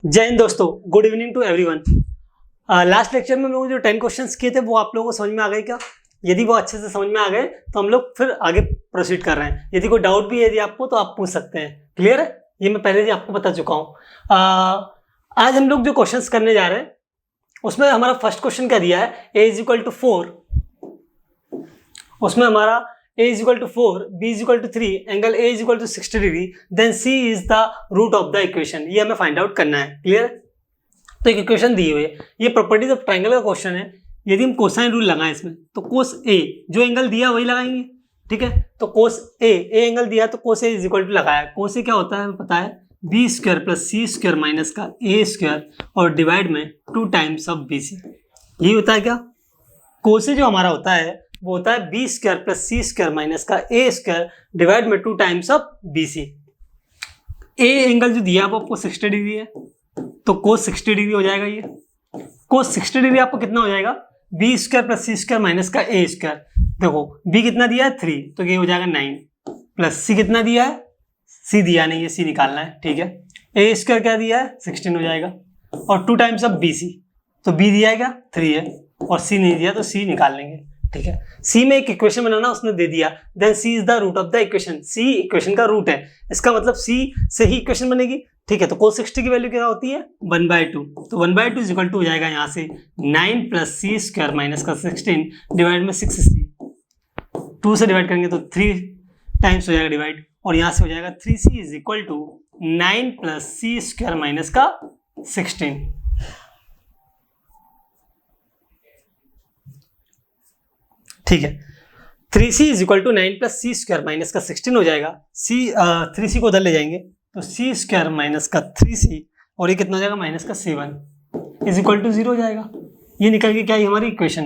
जय हिंद दोस्तों, good evening to everyone. Last lecture में हम लोग जो 10 क्वेश्चंस किए थे वो आप लोगों को समझ में आ गए क्या? यदि वो अच्छे से समझ में आ गए तो हम लोग फिर आगे प्रोसीड कर रहे हैं। यदि कोई डाउट भी है यदि आपको तो आप पूछ सकते हैं। क्लियर है? ये मैं पहले ही आपको बता चुका हूँ। आज हम लोग जो क्वेश्चंस करने जा रहे हैं उसमें हमारा फर्स्ट क्वेश्चन क्या दिया है, a इज इक्वल टू 4। उसमें हमारा a is equal to 4, b is equal to 3, angle a is equal to 60 degree, then c is the root of the equation. ये हमें फाइंड आउट करना है। क्लियर? तो एक इक्वेशन दी हुई है, ये प्रॉपर्टीज ऑफ ट्रायंगल का क्वेश्चन है। यदि हम कोसाइन रूल लगाएं इसमें तो कोस a जो एंगल दिया वही लगाएंगे। ठीक है, तो कोस a एंगल दिया तो कोस a इज इक्वल टू लगाया। कोस a क्या होता है हमें पता है, बी स्क्वायर प्लस सी स्क्वायर माइनस का ए स्क्वायर और डिवाइड में 2 टाइम्स ऑफ बी सी। यही होता है क्या? कोस a जो हमारा होता है वो होता है बी स्क्वायर प्लस सी स्क्वायर माइनस का ए स्क्वायर डिवाइड में 2 times of B c. A angle जो दिया आपको 60 डिग्री है तो कोस 60 डिग्री हो जाएगा। ये कोस 60 डिग्री आपको कितना हो जाएगा, बी स्क्वायर प्लस सी स्क्वायर माइनस का ए स्क्वायर। देखो बी कितना दिया है 3 तो ये हो जाएगा 9 प्लस सी कितना दिया है, सी दिया नहीं है, सी निकालना है। ठीक है, ए स्क्वायर क्या दिया है 16 हो जाएगा और 2 टाइम्स ऑफ बी सी, तो बी दिया है क्या 3 है और सी नहीं दिया तो सी निकाल लेंगे। ठीक है, सी में एक इक्वेशन बनाना उसने दे दिया, then c is the root of the equation. C equation का रूट है, इसका मतलब सी से ही इक्वेशन बनेगी। ठीक है, तो cos 60 की वैल्यू क्या होती है 1/2, तो 1/2 इज इक्वल टू हो जाएगा यहाँ से 9 प्लस सी स्क्वायर माइनस का 16 डिवाइड में 6c। 2 से डिवाइड करेंगे तो 3 टाइम्स हो जाएगा डिवाइड और यहाँ से हो जाएगा 3c is equal to 9 plus C square minus का 16। ठीक है, 3c is equal to 9 plus C square minus का 16 हो जाएगा। 3c को उधर ले जाएंगे तो सी स्क्वायर माइनस का 3c और ये कितना हो जाएगा माइनस का 7 इज इक्वल टू 0 हो जाएगा। ये निकल के क्या आई हमारी इक्वेशन,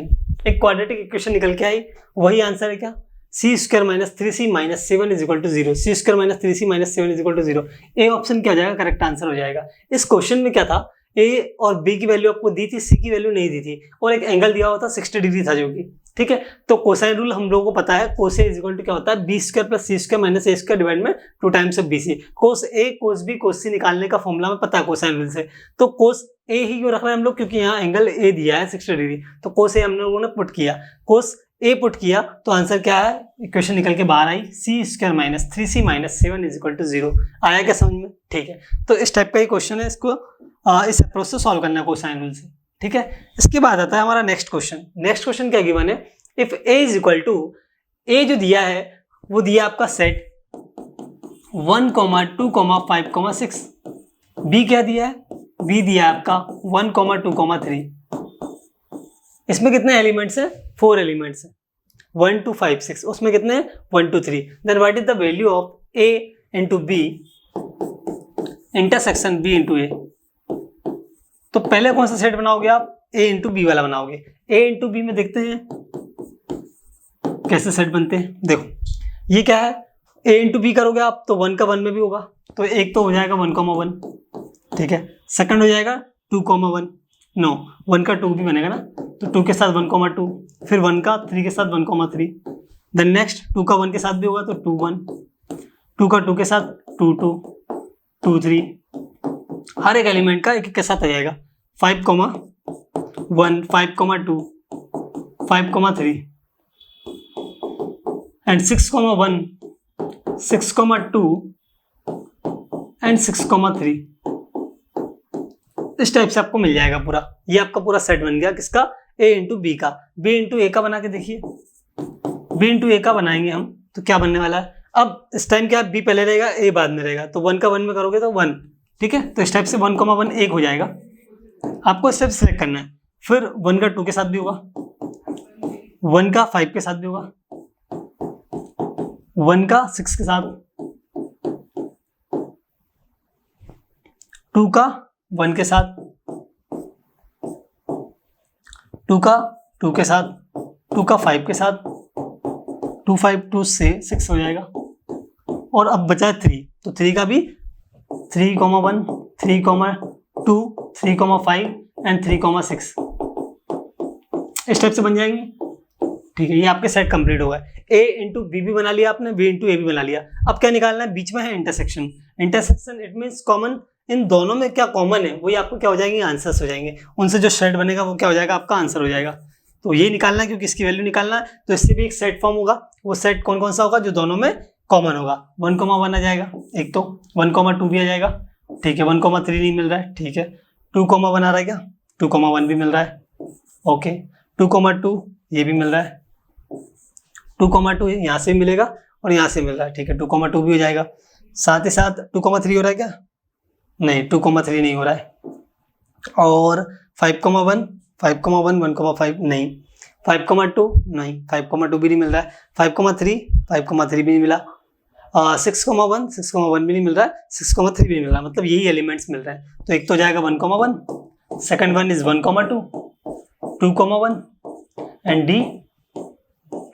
एक क्वाड्रेटिक इक्वेशन निकल के आई। वही आंसर है क्या, C square minus 3c minus 7 is equal to 0। C square minus 3c minus 7 is equal to 0। A option क्या हो जाएगा, करेक्ट आंसर हो जाएगा। इस क्वेश्चन में क्या था, ए और बी की वैल्यू आपको दी थी, सी की वैल्यू नहीं दी थी और एक एंगल दिया हुआ था 60 डिग्री था जो कि। ठीक है, तो कोसाइन रूल हम लोगों को पता है, cos A is equal to क्या होता है B square plus C square minus A square divide में 2 times of B C. Cos A cos B cos C निकालने का फॉर्मूला में पता है कोसाइन रूल से। तो कोस ए ही क्यों रख रहे हैं हम लोग, क्योंकि यहाँ एंगल ए दिया है 60 डिग्री, तो कोस ए हम लोगों ने पुट किया, कोस ए पुट किया तो आंसर क्या है, इक्वेशन निकल के बाहर आई C square minus 3c minus 7 is equal to 0। आया क्या समझ में? ठीक है, तो इस टाइप का ही क्वेश्चन है, इसको इस अप्रोच से सॉल्व करना है कोसाइन रूल से। ठीक है, इसके बाद आता है हमारा नेक्स्ट क्वेश्चन। नेक्स्ट क्वेश्चन क्या गिवन है, if a is equal to, a जो दिया है वो दिया आपका सेट 1, 2, 5, 6। b क्या दिया है, b दिया आपका 1, 2, 3। इसमें कितने एलिमेंट्स है, 4 एलिमेंट्स है, 1, 2, 5, 6। उसमें कितने 1, 2, 3। Then what is the value of a into B intersection b into a। तो पहले कौन सा सेट बनाओगे आप, a इंटू बी वाला बनाओगे। a इंटू बी में देखते हैं कैसे सेट बनते हैं। देखो ये क्या है, a इंटू बी करोगे आप तो 1 का 1 में भी होगा, तो एक तो हो जाएगा 1, 1। ठीक है, सेकंड हो जाएगा 2, 1। नो 1 का 2 भी बनेगा ना, तो 2 के साथ 1, 2, फिर 1 का 3 के साथ 1, 3। देन नेक्स्ट 2 का 1 के साथ भी होगा तो 2, 1, 2 का 2 के साथ 2, 2, 2, 3। हर एक एलिमेंट का एक एक के साथ आ जाएगा 5, 1, 5, 2, 5, 3 एंड 6, 1, 6, 2 एंड 6, 3। इस टाइप से आपको मिल जाएगा पूरा। ये आपका पूरा सेट बन गया किसका, a इंटू बी का। b इंटू ए का बना के देखिए, b इंटू ए का बनाएंगे हम तो क्या बनने वाला है। अब इस टाइम क्या b पहले रहेगा a बाद में रहेगा, तो 1 का 1 में करोगे तो 1। ठीक है, तो इस टाइप से 1, 1 एक हो जाएगा। आपको इस टाइप से सिलेक्ट करना है। फिर 1 का 2 के साथ भी होगा, 1 का 5 के साथ भी होगा, 1 का 6 के साथ, 2 का 1 के साथ, 2 का 2 के साथ, 2 का 5 के साथ, 2, 5, 2 से 6 हो जाएगा। और अब बचा है 3, तो 3 का भी 3, 1, 3, 2, 3, 5 एंड 3, 6 इस टाइप से बन जाएंगे। ठीक है, ये आपके सेट कंप्लीट हो गए। a इंटू बी भी बना लिया आपने, b इंटू ए भी बना लिया। अब क्या निकालना है, बीच में है intersection. Intersection it means common in दोनों में क्या कॉमन है वही आपको क्या हो जाएंगे, आंसर्स हो जाएंगे। उनसे जो सेट बनेगा वो क्या हो जाएगा, आपका आंसर हो जाएगा। तो ये निकालना है क्योंकि इसकी वैल्यू निकालना है, तो इससे भी एक सेट फॉर्म होगा। वो सेट कौन कौन सा होगा, जो दोनों में कॉमन होगा। 1,1 आ जाएगा, एक तो 1,2 भी आ जाएगा, ठीक है। 1,3 नहीं मिल रहा है, ठीक है। 2,1 आ रहा है क्या, 2,1 भी मिल रहा है, ओके। 2,2 ये भी मिल रहा है, 2,2 यहाँ से मिलेगा और यहाँ से मिल रहा है, ठीक है। 2,2 भी हो जाएगा। साथ ही साथ 2,3 हो रहा है क्या, नहीं 2,3 नहीं हो रहा है। और 5,1 5,1 1,5 नहीं, 5,2 नहीं, 5,2 भी नहीं मिल रहा है। 5,3 भी नहीं मिला। 6,1 6,1 भी नहीं मिल रहा है, 6,3 भी नहीं मिल रहा है। मतलब यही एलिमेंट्स मिल रहे हैं। तो एक तो जाएगा 1,1, second one is 1,2, 2,1 and D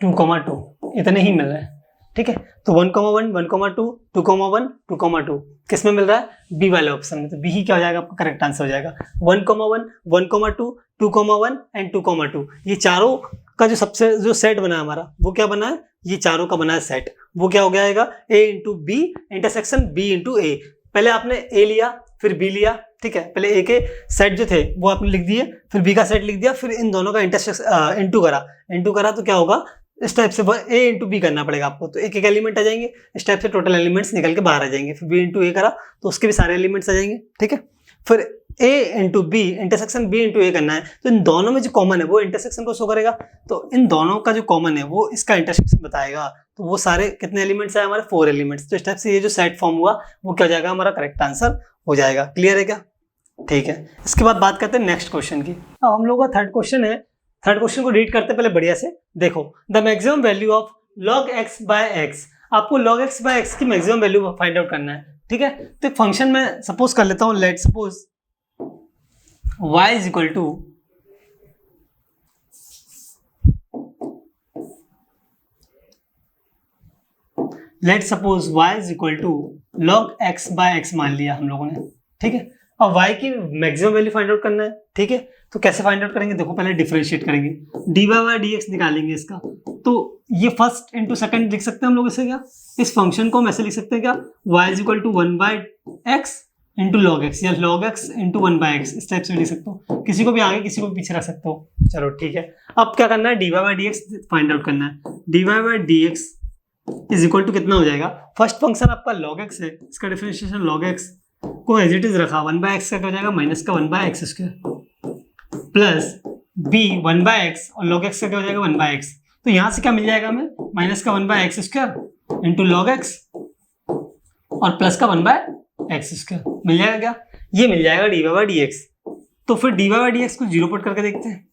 2,2, इतने ही मिल रहे हैं, ठीक है। तो 1,1 1,2 2,1 2,2 किस में मिल रहा है, बी वाले ऑप्शन में। तो बी ही क्या हो जाएगा, आपका करेक्ट आंसर हो जाएगा। 1,1 1,2 2,1 एंड 2,2 ये चारों का जो सबसे जो सेट बना है हमारा, वो क्या बना है, ये चारों का बना है सेट। वो क्या हो जाएगा, A into B intersection B into A. पहले आपने ए लिया फिर बी लिया, ठीक है। पहले ए के सेट जो थे वो आपने लिख दिए, फिर बी का सेट लिख दिया, फिर इन दोनों का इंटरसेक्शन इंटू करा तो क्या होगा, इस टाइप से ए इंटू बी करना पड़ेगा आपको। तो एक एक एलिमेंट आ जाएंगे, इस टाइप से टोटल एलिमेंट्स निकल के बाहर आ जाएंगे। फिर बी इंटू ए करा तो उसके भी सारे एलिमेंट्स आ जाएंगे, ठीक है। फिर A into B intersection B into A करना है, तो इन दोनों में जो कॉमन है वो इंटरसेक्शन को शो करेगा। तो इन दोनों का जो कॉमन है वो इसका इंटरसेक्शन बताएगा। तो वो सारे कितने एलिमेंट्स है हमारे, 4 एलिमेंट्स। तो इस टाइप से ये जो सेट फॉर्म हुआ वो क्या हो जाएगा, हमारा करेक्ट आंसर हो जाएगा। क्लियर है क्या, ठीक है। इसके बाद बात करते हैं नेक्स्ट क्वेश्चन की। अब हम लोगों का थर्ड क्वेश्चन है। थर्ड क्वेश्चन को रीड करते पहले बढ़िया से देखो। The maximum value of log x by x, आपको log x बाय एक्स की मैक्सिमम वैल्यू फाइंड आउट करना है, ठीक है। तो एक फंक्शन में सपोज कर लेता हूं, let suppose y is equal to log x by x मान लिया हम लोगों ने, ठीक है। अब y की मैक्सिमम वैल्यू फाइंड आउट करना है, ठीक है। तो कैसे फाइंड आउट करेंगे, देखो पहले डिफरेंशिएट करेंगे, dy बाय dx निकालेंगे इसका। तो ये फर्स्ट इंटू सेकंड लिख सकते हैं हम लोग इसे क्या, इस फंक्शन को हम ऐसे लिख सकते हैं क्या, y is equal to 1 by x into log x, या log x इंटू 1 बाय एक्स, इस टाइप से लिख सकते हो। किसी को भी आगे किसी को भी पीछे रख सकते हो, चलो ठीक है। अब क्या करना है, dy by dx find out करना है। dy by dx is equal to कितना हो जाएगा, फर्स्ट फंक्शन आपका log x है, इसका डिफरेंशिएशन log x को एज इट इज रखा, 1 बाय एक्स का क्या हो जाएगा, माइनस का 1 by x square plus b 1 by x और log x का क्या हो जाएगा 1 बाय एक्स। तो यहाँ से क्या मिल जाएगा हमें, माइनस का 1 by x square into log x और प्लस का 1 बाय एक्स स्क्वायर मिल जाएगा क्या, ये मिल जाएगा dy बाय dx। तो फिर dy बाय dx को 0 पुट करके देखते हैं।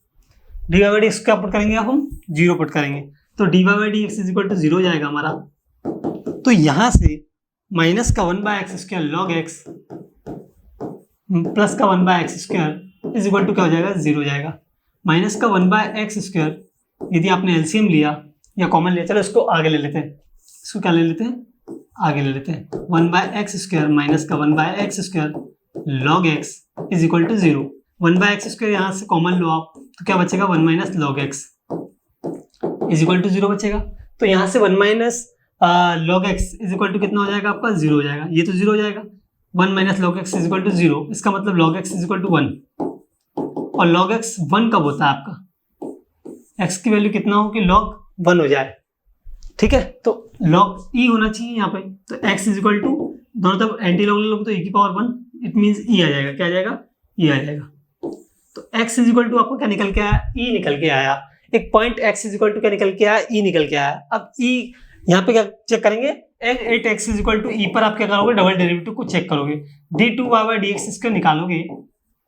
dy बाय dx क्या पुट करेंगे हम, 0 पुट करेंगे। तो dy by dx is equal to 0 जाएगा हमारा। तो यहाँ से माइनस का 1 by x square log x plus का 1 by x square is equal to क्या हो जाएगा, 0 जाएगा। माइनस का 1 बाय एक्स स्क्वायर यदि आपने एलसीएम लिया या कॉमन लिया, चलो इसको आगे ले लेते हैं, इसको क्या ले लेते हैं, आगे ले लेते हैं। 1 बाय एक्स स्क्वायर माइनस का 1 by x square log x is equal to 0। 1 by x square यहाँ से कॉमन लो आप, तो क्या बचेगा 1 minus log x is equal to 0 बचेगा। तो यहाँ से 1 minus log x is equal to कितना हो जाएगा आपका, 0 हो जाएगा। ये तो 0 हो जाएगा, 1 minus log x is equal to 0, इसका मतलब log x is equal to 1। और log x 1 कब होता है आपका, x की वैल्यू कितना हो कि log 1 हो जाए, ठीक है। तो log e होना चाहिए यहाँ पे। तो x इज इक्वल टू दोनों तरफ एंटी लॉग लोग तो e की पावर 1, इट मीन्स e आ जाएगा, क्या आ जाएगा, e आ जाएगा। तो x इज इक्वल टू आपको क्या निकल के आया, e निकल के आया। एक point x is equal to क्या निकल के आया, e निकल के आया। अब e यहाँ पे क्या चेक करेंगे, 8x इज इक्वल टू ई पर आप क्या करोगे, डबल डेरिवेटिव को चेक करोगे, d2y बाय dx इसका निकालोगे।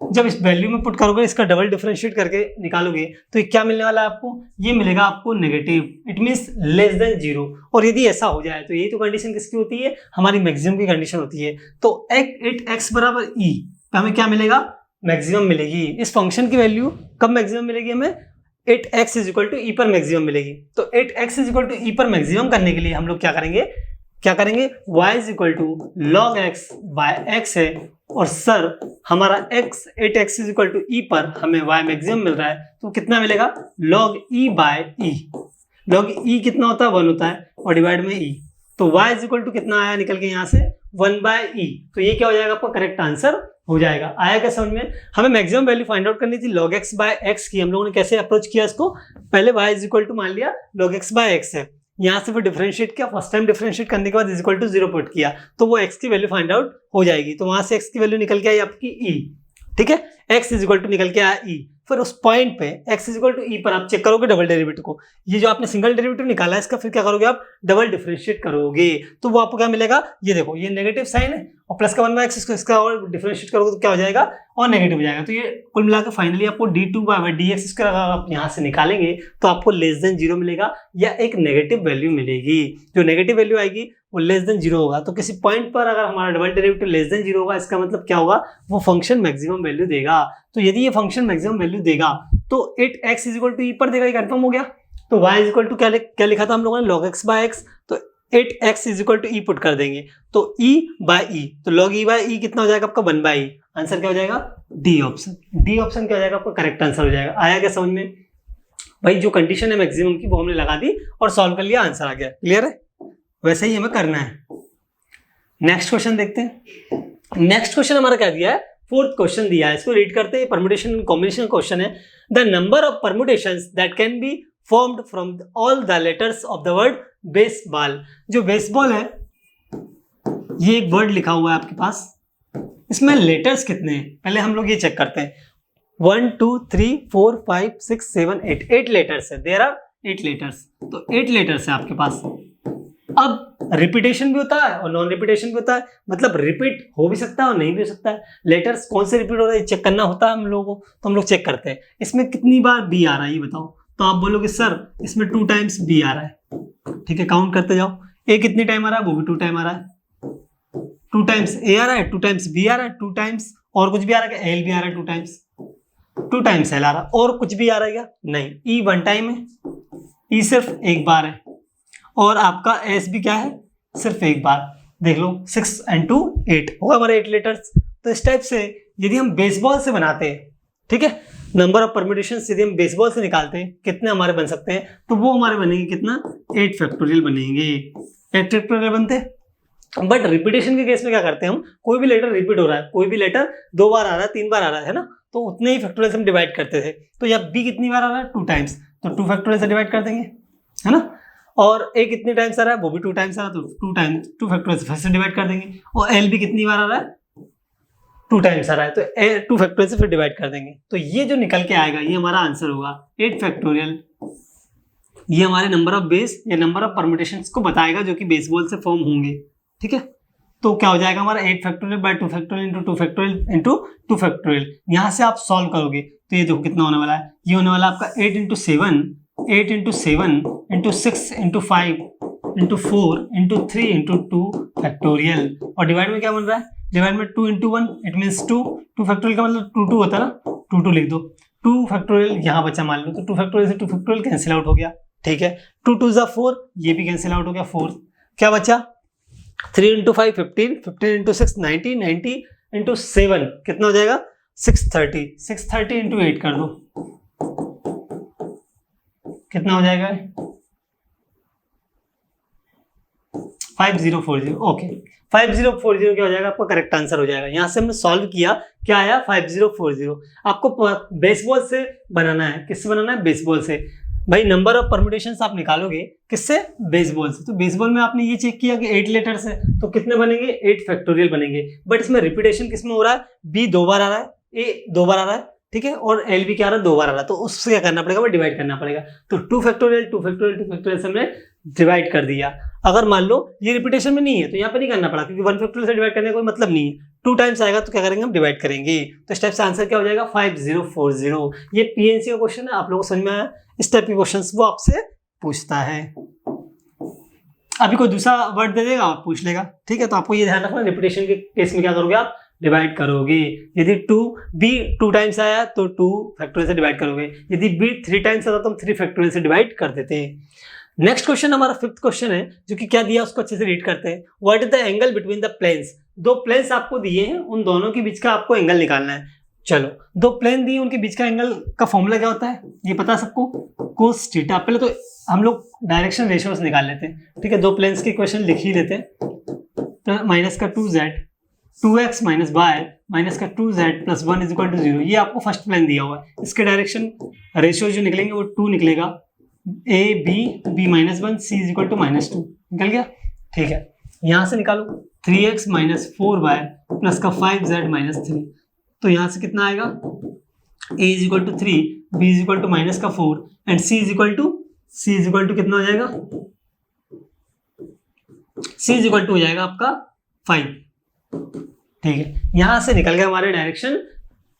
जब इस वैल्यू में पुट करोगे, इसका डबल डिफरेंशिएट करके निकालोगे, तो ये क्या मिलने वाला है आपको, ये मिलेगा आपको negative, it means less than 0। और यदि ऐसा हो जाए तो यही तो कंडीशन किसकी होती है, हमारी मैक्सिमम की कंडीशन होती है। तो 8x बराबर e पे हमें क्या मिलेगा, मैक्सिमम मिलेगी। इस फंक्शन की वैल्यू कब मैक्सिमम मिलेगी हमें, 8x इज इक्वल टू ई पर मैक्सिमम मिलेगी। तो 8x इज इक्वल टू ई पर मैक्सिमम करने के लिए हम लोग क्या करेंगे, y is equal to log x by x है। और सर हमारा 8x इज इक्वल टू ई पर हमें y मैक्सिमम मिल रहा है, तो कितना मिलेगा, log e by e। log e कितना होता है, 1 होता है, और डिवाइड में e। तो y इज इक्वल टू कितना आया निकल के यहाँ से, 1/e। तो ये क्या हो जाएगा आपका करेक्ट आंसर हो जाएगा। आया क्या समझ में? हमें मैक्सिमम वैल्यू फाइंड आउट करनी थी log x/x की। हम लोगों ने कैसे अप्रोच किया इसको, पहले y इज इक्वल टू मान लिया log x/x है, यहाँ से फिर डिफरेंशिएट किया, फर्स्ट टाइम डिफरेंशिएट करने के बाद इज इक्वल टू 0 पुट किया, तो वो x की वैल्यू फाइंड आउट हो जाएगी। तो वहां से x की वैल्यू निकल के आई आपकी e, ठीक है, x इज इक्वल टू निकल के आया e। फिर उस पॉइंट पे x is equal to e पर आप चेक करोगे डबल डेरिवेटिव को, ये जो आपने सिंगल डेरिवेटिव निकाला है इसका फिर क्या करोगे आप डबल डिफरेंशिएट करोगे, तो वो आपको क्या मिलेगा, ये देखो ये नेगेटिव साइन है और प्लस का 1/x इसका और डिफरेंशिएट करोगे तो क्या हो जाएगा और नेगेटिव हो जाएगा। तो ये कुल मिलाकर फाइनली आपको d2/dx अगर आप यहाँ से निकालेंगे तो आपको लेस देन 0 मिलेगा या एक नेगेटिव वैल्यू मिलेगी। जो नेगेटिव वैल्यू आएगी वो लेस देन 0 होगा। तो किसी पॉइंट पर अगर हमारा डबल डेरिवेटिव लेस देन 0 होगा, इसका मतलब क्या होगा, वो फंक्शन मैक्सिमम वैल्यू देगा। तो यदि ये फंक्शन मैक्सिमम वैल्यू देगा तो 8x is equal to e पर देगा, ये कंफर्म हो गया। तो y इज इक्वल टू क्या लिखा था हम लोगों ने log x/x, तो 8x is equal to e put कर देंगे तो e/e, तो log e/e कितना हो जाएगा आपका 1/e। आंसर क्या हो जाएगा डी ऑप्शन। डी ऑप्शन क्या हो जाएगा आपका करेक्ट आंसर हो जाएगा। आया क्या समझ में भाई? जो कंडीशन है मैक्सिमम की वो हमने लगा दी और सॉल्व कर लिया, आंसर आ गया। क्लियर है? वैसे ही हमें करना है। नेक्स्ट क्वेश्चन देखते हैं। नेक्स्ट क्वेश्चन हमारा क्या दिया है, फोर्थ क्वेश्चन दिया है, इसको रीड करते हैं। परम्यूटेशन एंड कॉम्बिनेशन क्वेश्चन है। The number of permutations that can be formed from all the letters of the word baseball. जो बेसबॉल है ये एक वर्ड लिखा हुआ है आपके पास, इसमें लेटर्स कितने हैं पहले हम लोग ये चेक करते हैं। 1 2 3 4 5 6 7 8, 8 लेटर्स है। देयर आर 8 लेटर्स, तो 8 लेटर्स है आपके पास। अब रिपीटेशन भी होता है और नॉन रिपीटेशन भी होता है, मतलब रिपीट हो भी सकता है और नहीं भी हो सकता है। लेटर्स कौन से रिपीट हो रहा है चेक करना होता है हम लोगों को, तो हम लोग चेक करते हैं। इसमें कितनी बार बी आ रहा है ये बताओ, तो आप बोलोगे सर इसमें 2 टाइम्स बी आ रहा है। ठीक है, काउंट करते जाओ। ए कितनी टाइम आ रहा है, वो भी 2 टाइम आ रहा है। 2 टाइम्स ए आ रहा है, 2 टाइम्स बी आ रहा है, 2 टाइम्स और कुछ भी आ रहा है क्या, एल भी आ रहा है 2 टाइम्स, 2 टाइम्स एल आ रहा है और कुछ भी आ रहा है क्या, नहीं। ई 1 टाइम है, ई सिर्फ एक बार है और आपका एस भी क्या है, सिर्फ एक बार। देख लो 6 and 2 8 होगा हमारे 8 लेटर्स। तो इस टाइप से यदि हम बेसबॉल से बनाते हैं, ठीक है, नंबर ऑफ परम्यूटेशंस यदि हम बेसबॉल से निकालते हैं कितने हमारे बन सकते हैं, तो वो हमारे बनेंगे कितना, 8 फैक्टोरियल बनेंगे। 8 फैक्टोरियल बनते हैं। बट रिपीटेशन के केस में क्या करते हैं हम, कोई भी लेटर रिपीट हो रहा है, कोई भी लेटर 2 बार आ रहा है, 3 बार आ रहा है ना, तो उतने ही फैक्टोरियल से हम डिवाइड करते थे। तो यहाँ बी कितनी बार आ रहा है, 2 टाइम्स, तो 2 फैक्टोरियल से डिवाइड कर देंगे, है ना। और ए कितने टाइम्स आ रहा है, वो भी 2 टाइम्स आ रहा है, तो 2 टाइम्स 2 फैक्टोरियल से फिर से डिवाइड कर देंगे। और एल भी कितनी बार आ रहा है, 2 टाइम्स आ रहा है, तो ए 2 फैक्टोरियल से फिर डिवाइड कर देंगे। तो ये जो निकल के आएगा ये हमारा आंसर होगा 8 फैक्टोरियल। ये हमारे नंबर ऑफ बेस या नंबर ऑफ परम्यूटेशंस को बताएगा जो कि बेसबॉल से फॉर्म होंगे। ठीक है, तो क्या हो जाएगा हमारा 8 factorial by 2 factorial into 2 factorial into 2 factorial. यहाँ से आप सॉल्व करोगे तो ये देखो कितना होने वाला है, ये होने वाला आपका 8 into 7 into 6 into 5 into 4 into 3 into 2 factorial. और डिवाइड में क्या बन रहा है, डिवाइड में 2 इंटू 1 इट मीन्स 2 फैक्टोरियल का मतलब 2 2 होता है ना, 2 लिख दो। 2 फैक्टोरियल यहाँ बचा मान लो, तो 2 फैक्टोरियल से 2 फैक्टोरियल कैंसिल आउट हो गया। ठीक है, 2 2 ज़ा 4, ये भी कैंसिल आउट हो गया 4। क्या बचा, 3 इंटू 5 15, 15 इंटू 6 90, 90 इंटू 7 कितना हो जाएगा 630, 630 इंटू 8 कर दो कितना हो जाएगा 5040। ओके 5040 क्या हो जाएगा आपका करेक्ट आंसर हो जाएगा। यहाँ से हमने सॉल्व किया, क्या आया 5040। आपको बेसबॉल से बनाना है, किससे बनाना है, बेसबॉल से। भाई नंबर ऑफ परम्यूटेशंस आप निकालोगे किससे, बेसबॉल से। तो बेसबॉल में आपने ये चेक किया कि 8 लेटर्स है, तो कितने बनेंगे 8 फैक्टोरियल बनेंगे। बट इसमें रिपीटेशन किसमें हो रहा है, बी 2 बार आ रहा है, ए 2 बार आ रहा है, ठीक है, और एल भी क्या आ रहा है 2 बार आ रहा है, तो उससे क्या करना पड़ेगा, वो डिवाइड करना पड़ेगा। तो 2 फैक्टोरियल 2 फैक्टोरियल 2 फैक्टोरियल से हमने डिवाइड कर दिया। अगर मान लो ये रिपीटेशन में नहीं है तो यहाँ पे नहीं करना पड़ा, क्योंकि 1 फैक्टोरियल से डिवाइड करने का कोई मतलब नहीं है। 2 टाइम्स आएगा तो क्या करेंगे हम, डिवाइड करेंगे। तो इस टाइप से आंसर क्या हो जाएगा 5040। ये पीएनसी का क्वेश्चन है, आप लोगों को समझ में आया। इस टाइप के क्वेश्चंस वो आपसे पूछता है। अभी कोई दूसरा वर्ड दे देगा और पूछ लेगा, ठीक है। तो आपको ये ध्यान रखना, रिपीटेशन के केस में क्या करोगे आप, डिवाइड करोगे। यदि 2 टाइम्स आया तो 2 फैक्टोरियल से डिवाइड करोगे, यदि बी 3 टाइम्स आता तो हम 3 फैक्टोरियल से डिवाइड कर देते हैं। नेक्स्ट क्वेश्चन हमारा 5th क्वेश्चन है, जो कि क्या दिया उसको अच्छे से रीड करते हैं। What is the angle between the planes. 2 planes आपको दिए हैं, उन दोनों के बीच का आपको एंगल निकालना है। चलो, दो प्लेन दिए, उनके बीच का एंगल का फॉर्मूला क्या होता है ये पता है सबको, कोस थीटा। पहले तो हम लोग डायरेक्शन रेशियोज निकाल लेते हैं, ठीक है। दो प्लेन्स की इक्वेशन लिख ही लेते हैं। तो माइनस का 2z 2x minus Y minus का 2z plus 1 is equal to 0। ये आपको फर्स्ट प्लेन दिया हुआ है, इसके डायरेक्शन रेशियो जो निकलेंगे वो 2 निकलेगा। a b minus 1 c is equal to minus 2 निकल गया, ठीक है। यहाँ से निकालो 3x माइनस 4y प्लस का 5z माइनस 3। तो यहाँ से कितना आएगा, a is equal to 3, b is equal to minus का 4 and c is equal to कितना हो जाएगा, c इज इक्वल टू हो जाएगा आपका 5, ठीक है। यहां से निकल गया हमारे डायरेक्शन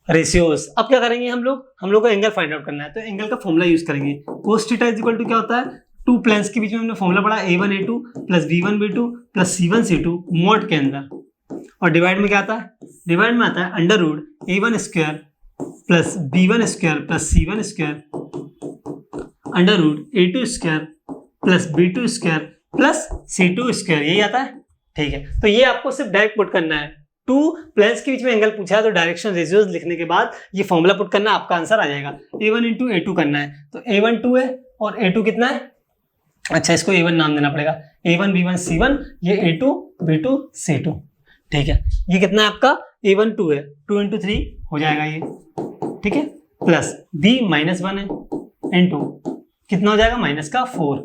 रेशियोज। अब क्या करेंगे हम लोग को एंगल फाइंड आउट करना है, तो एंगल का फॉर्मूला यूज करेंगे। Cos theta is equal to क्या होता है, टू प्लेन्स के बीच में हमने फॉर्मूला पढ़ा a1 a2 plus b1 b2 plus c1 c2 mode के अंदर, और डिवाइड में क्या आता है, डिवाइड में आता है under root a1 square plus b1 square plus c1 square under root a2 square plus b2 square plus c2 square, यही आता है, ठीक है। तो ये आपको सिर्फ डायरेक्ट पुट करना है। टू प्लेन्स के बीच में एंगल पूछा है तो डायरेक्शन रेशियोज लिखने के बाद ये फॉर्मूला पुट करना, आपका आंसर आ जाएगा। a1 इंटू a2 करना है, तो a1 2 है और a2 कितना है, अच्छा इसको a1 नाम देना पड़ेगा, a1 b1 c1, ये a2 b2 c2, ठीक है। ये कितना है आपका, a1 2 है, 2 इंटू 3 हो जाएगा ये, ठीक है, प्लस b माइनस 1 है इंटू कितना हो जाएगा, माइनस का 4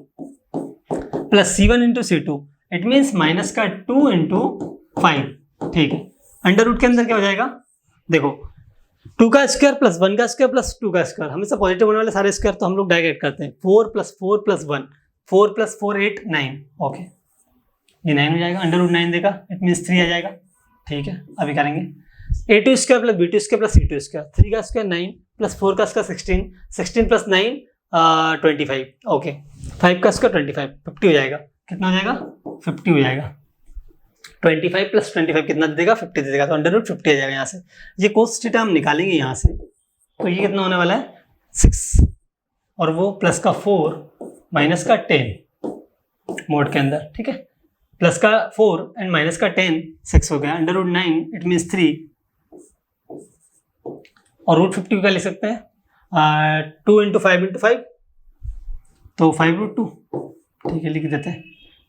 plus c1 into c2, it means minus का 2 इंटू 5, ठीक है। अंडर रूट के अंदर क्या हो जाएगा, देखो 2 का स्क्वायर प्लस 1 का स्क्वायर प्लस 2 का स्क्वायर, हमेशा पॉजिटिव होने वाले सारे स्क्वायर तो हम लोग डायरेक्ट करते हैं। 4 प्लस 4 प्लस 1, 4 प्लस 4 8 9, ओके, ये 9 हो जाएगा। अंडर रूट 9 देगा, इट मीन्स 3 आ जाएगा, ठीक है। अभी करेंगे a2 square plus b2 square plus c2 square, 3 का स्क्वायर 9 प्लस 4 का स्क्वायर 16, 16 प्लस 9 25, ओके, 5 का स्क्वायर 25, 50 हो जाएगा। कितना हो जाएगा, 50 हो जाएगा। 25 प्लस 25 कितना देगा, 50 दे देगा, तो अंडर रूट 50 आ जाएगा। यहाँ से ये कोस थीटा हम निकालेंगे यहाँ से, तो ये कितना होने वाला है 6, और वो प्लस का 4 माइनस का 10 मोड के अंदर, ठीक है। प्लस का 4 एंड माइनस का 10 6 हो गया। अंडर रूट 9 इट मीन्स 3, और रूट 50 का लिख सकते हैं 2 इंटू 5 इंटू 5, तो 5 रूट 2, ठीक है, लिख देते हैं।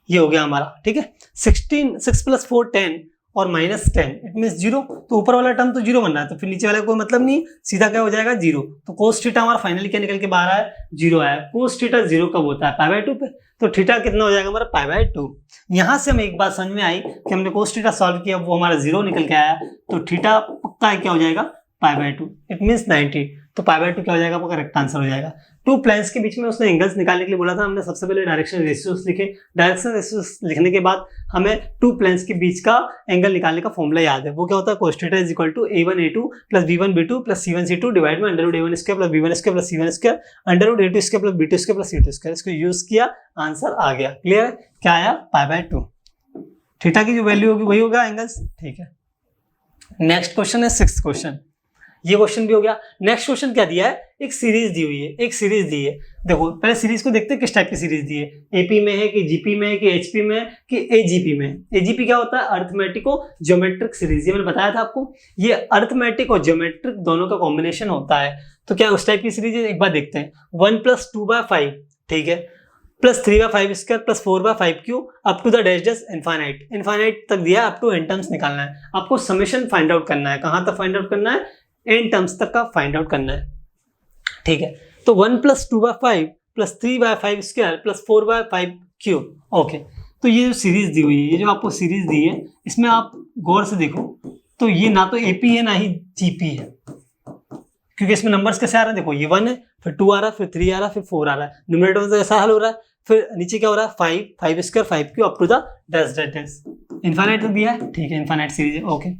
ये हो गया हमारा, ठीक है। 6 प्लस 4 10 और माइनस 10 इट मीन्स 0, तो ऊपर वाला टर्म तो 0 बन रहा है, तो फिर नीचे वाला कोई मतलब नहीं, सीधा क्या हो जाएगा 0। तो कोस थीटा हमारा फाइनली क्या निकल के बाहर आया, 0 आया। कोस थीटा 0 कब होता है, π/2 पे, तो थीटा कितना हो जाएगा हमारा π/2। यहाँ से हमें एक बात समझ में आई कि हमने कोस थीटा सॉल्व किया, वो हमारा 0 निकल के आया, तो थीटा पक्का क्या हो जाएगा π/2, इट मीन्स 90, तो π/2 क्या हो जाएगा, आपका करेक्ट आंसर हो जाएगा। टू प्लेन्स के बीच में उसने एंगल्स निकालने के लिए बोला था, हमने सबसे पहले डायरेक्शन रेशियोज लिखे। डायरेक्शन रेशियोज लिखने के बाद हमें टू प्लेन्स के बीच का एंगल निकालने का फॉर्मूला याद है, वो क्या होता है, cos theta is equal to a1 a2 plus b1 b2 plus c1 c2 divide में under root a1 square plus b1 square plus c1 square under root a2 square plus b2 square plus c2 square. इसको use किया, answer आ गया। Clear है, क्या आया, π/2। Theta की जो वैल्यू होगी वही होगा एंगल्स, ठीक है। नेक्स्ट क्वेश्चन है 6th क्वेश्चन, ये क्वेश्चन भी हो गया। नेक्स्ट क्वेश्चन क्या दिया है, एक सीरीज दी हुई है, एक सीरीज दी है। देखो पहले सीरीज को देखते हैं किस टाइप की सीरीज दी है, एपी में है कि जीपी में है कि एचपी में है कि एजीपी में। एजीपी क्या होता है, अर्थमेटिको ज्योमेट्रिक सीरीज, ये मैंने बताया था आपको। ये अर्थमेटिक और ज्योमेट्रिक दोनों का कॉम्बिनेशन होता है, तो क्या उस टाइप की सीरीज है, एक बार देखते हैं। 1 + 2/5, ठीक है, plus 3/5 square plus 4/5 cube up to the dash dash infinite, infinite तक दिया, अप टू n टर्म्स निकालना है आपको। समेशन फाइंड आउट करना है, कहां तक फाइंड आउट करना है, n टर्म्स तक का फाइंड आउट करना है, ठीक है। तो 1 + 2/5 plus 3/5 square plus 4/5 cube, okay. तो ये जो सीरीज दी हुई है, ये जो आपको सीरीज दी है, इसमें आप गौर से देखो तो ये ना तो एपी है ना ही जीपी है, क्योंकि इसमें नंबर्स कैसे आ रहे हैं, देखो ये 1 है, फिर 2 आ रहा है, फिर 3 आ रहा है, फिर 4 आ रहा है। न्यूमरेटर में तो ऐसा हल हो रहा है, फिर नीचे क्या हो रहा है, 5 square 5 cube up to the dash dash dash infinite तक दिया है, ठीक है, इनफाइनाइट सीरीज है, ओके।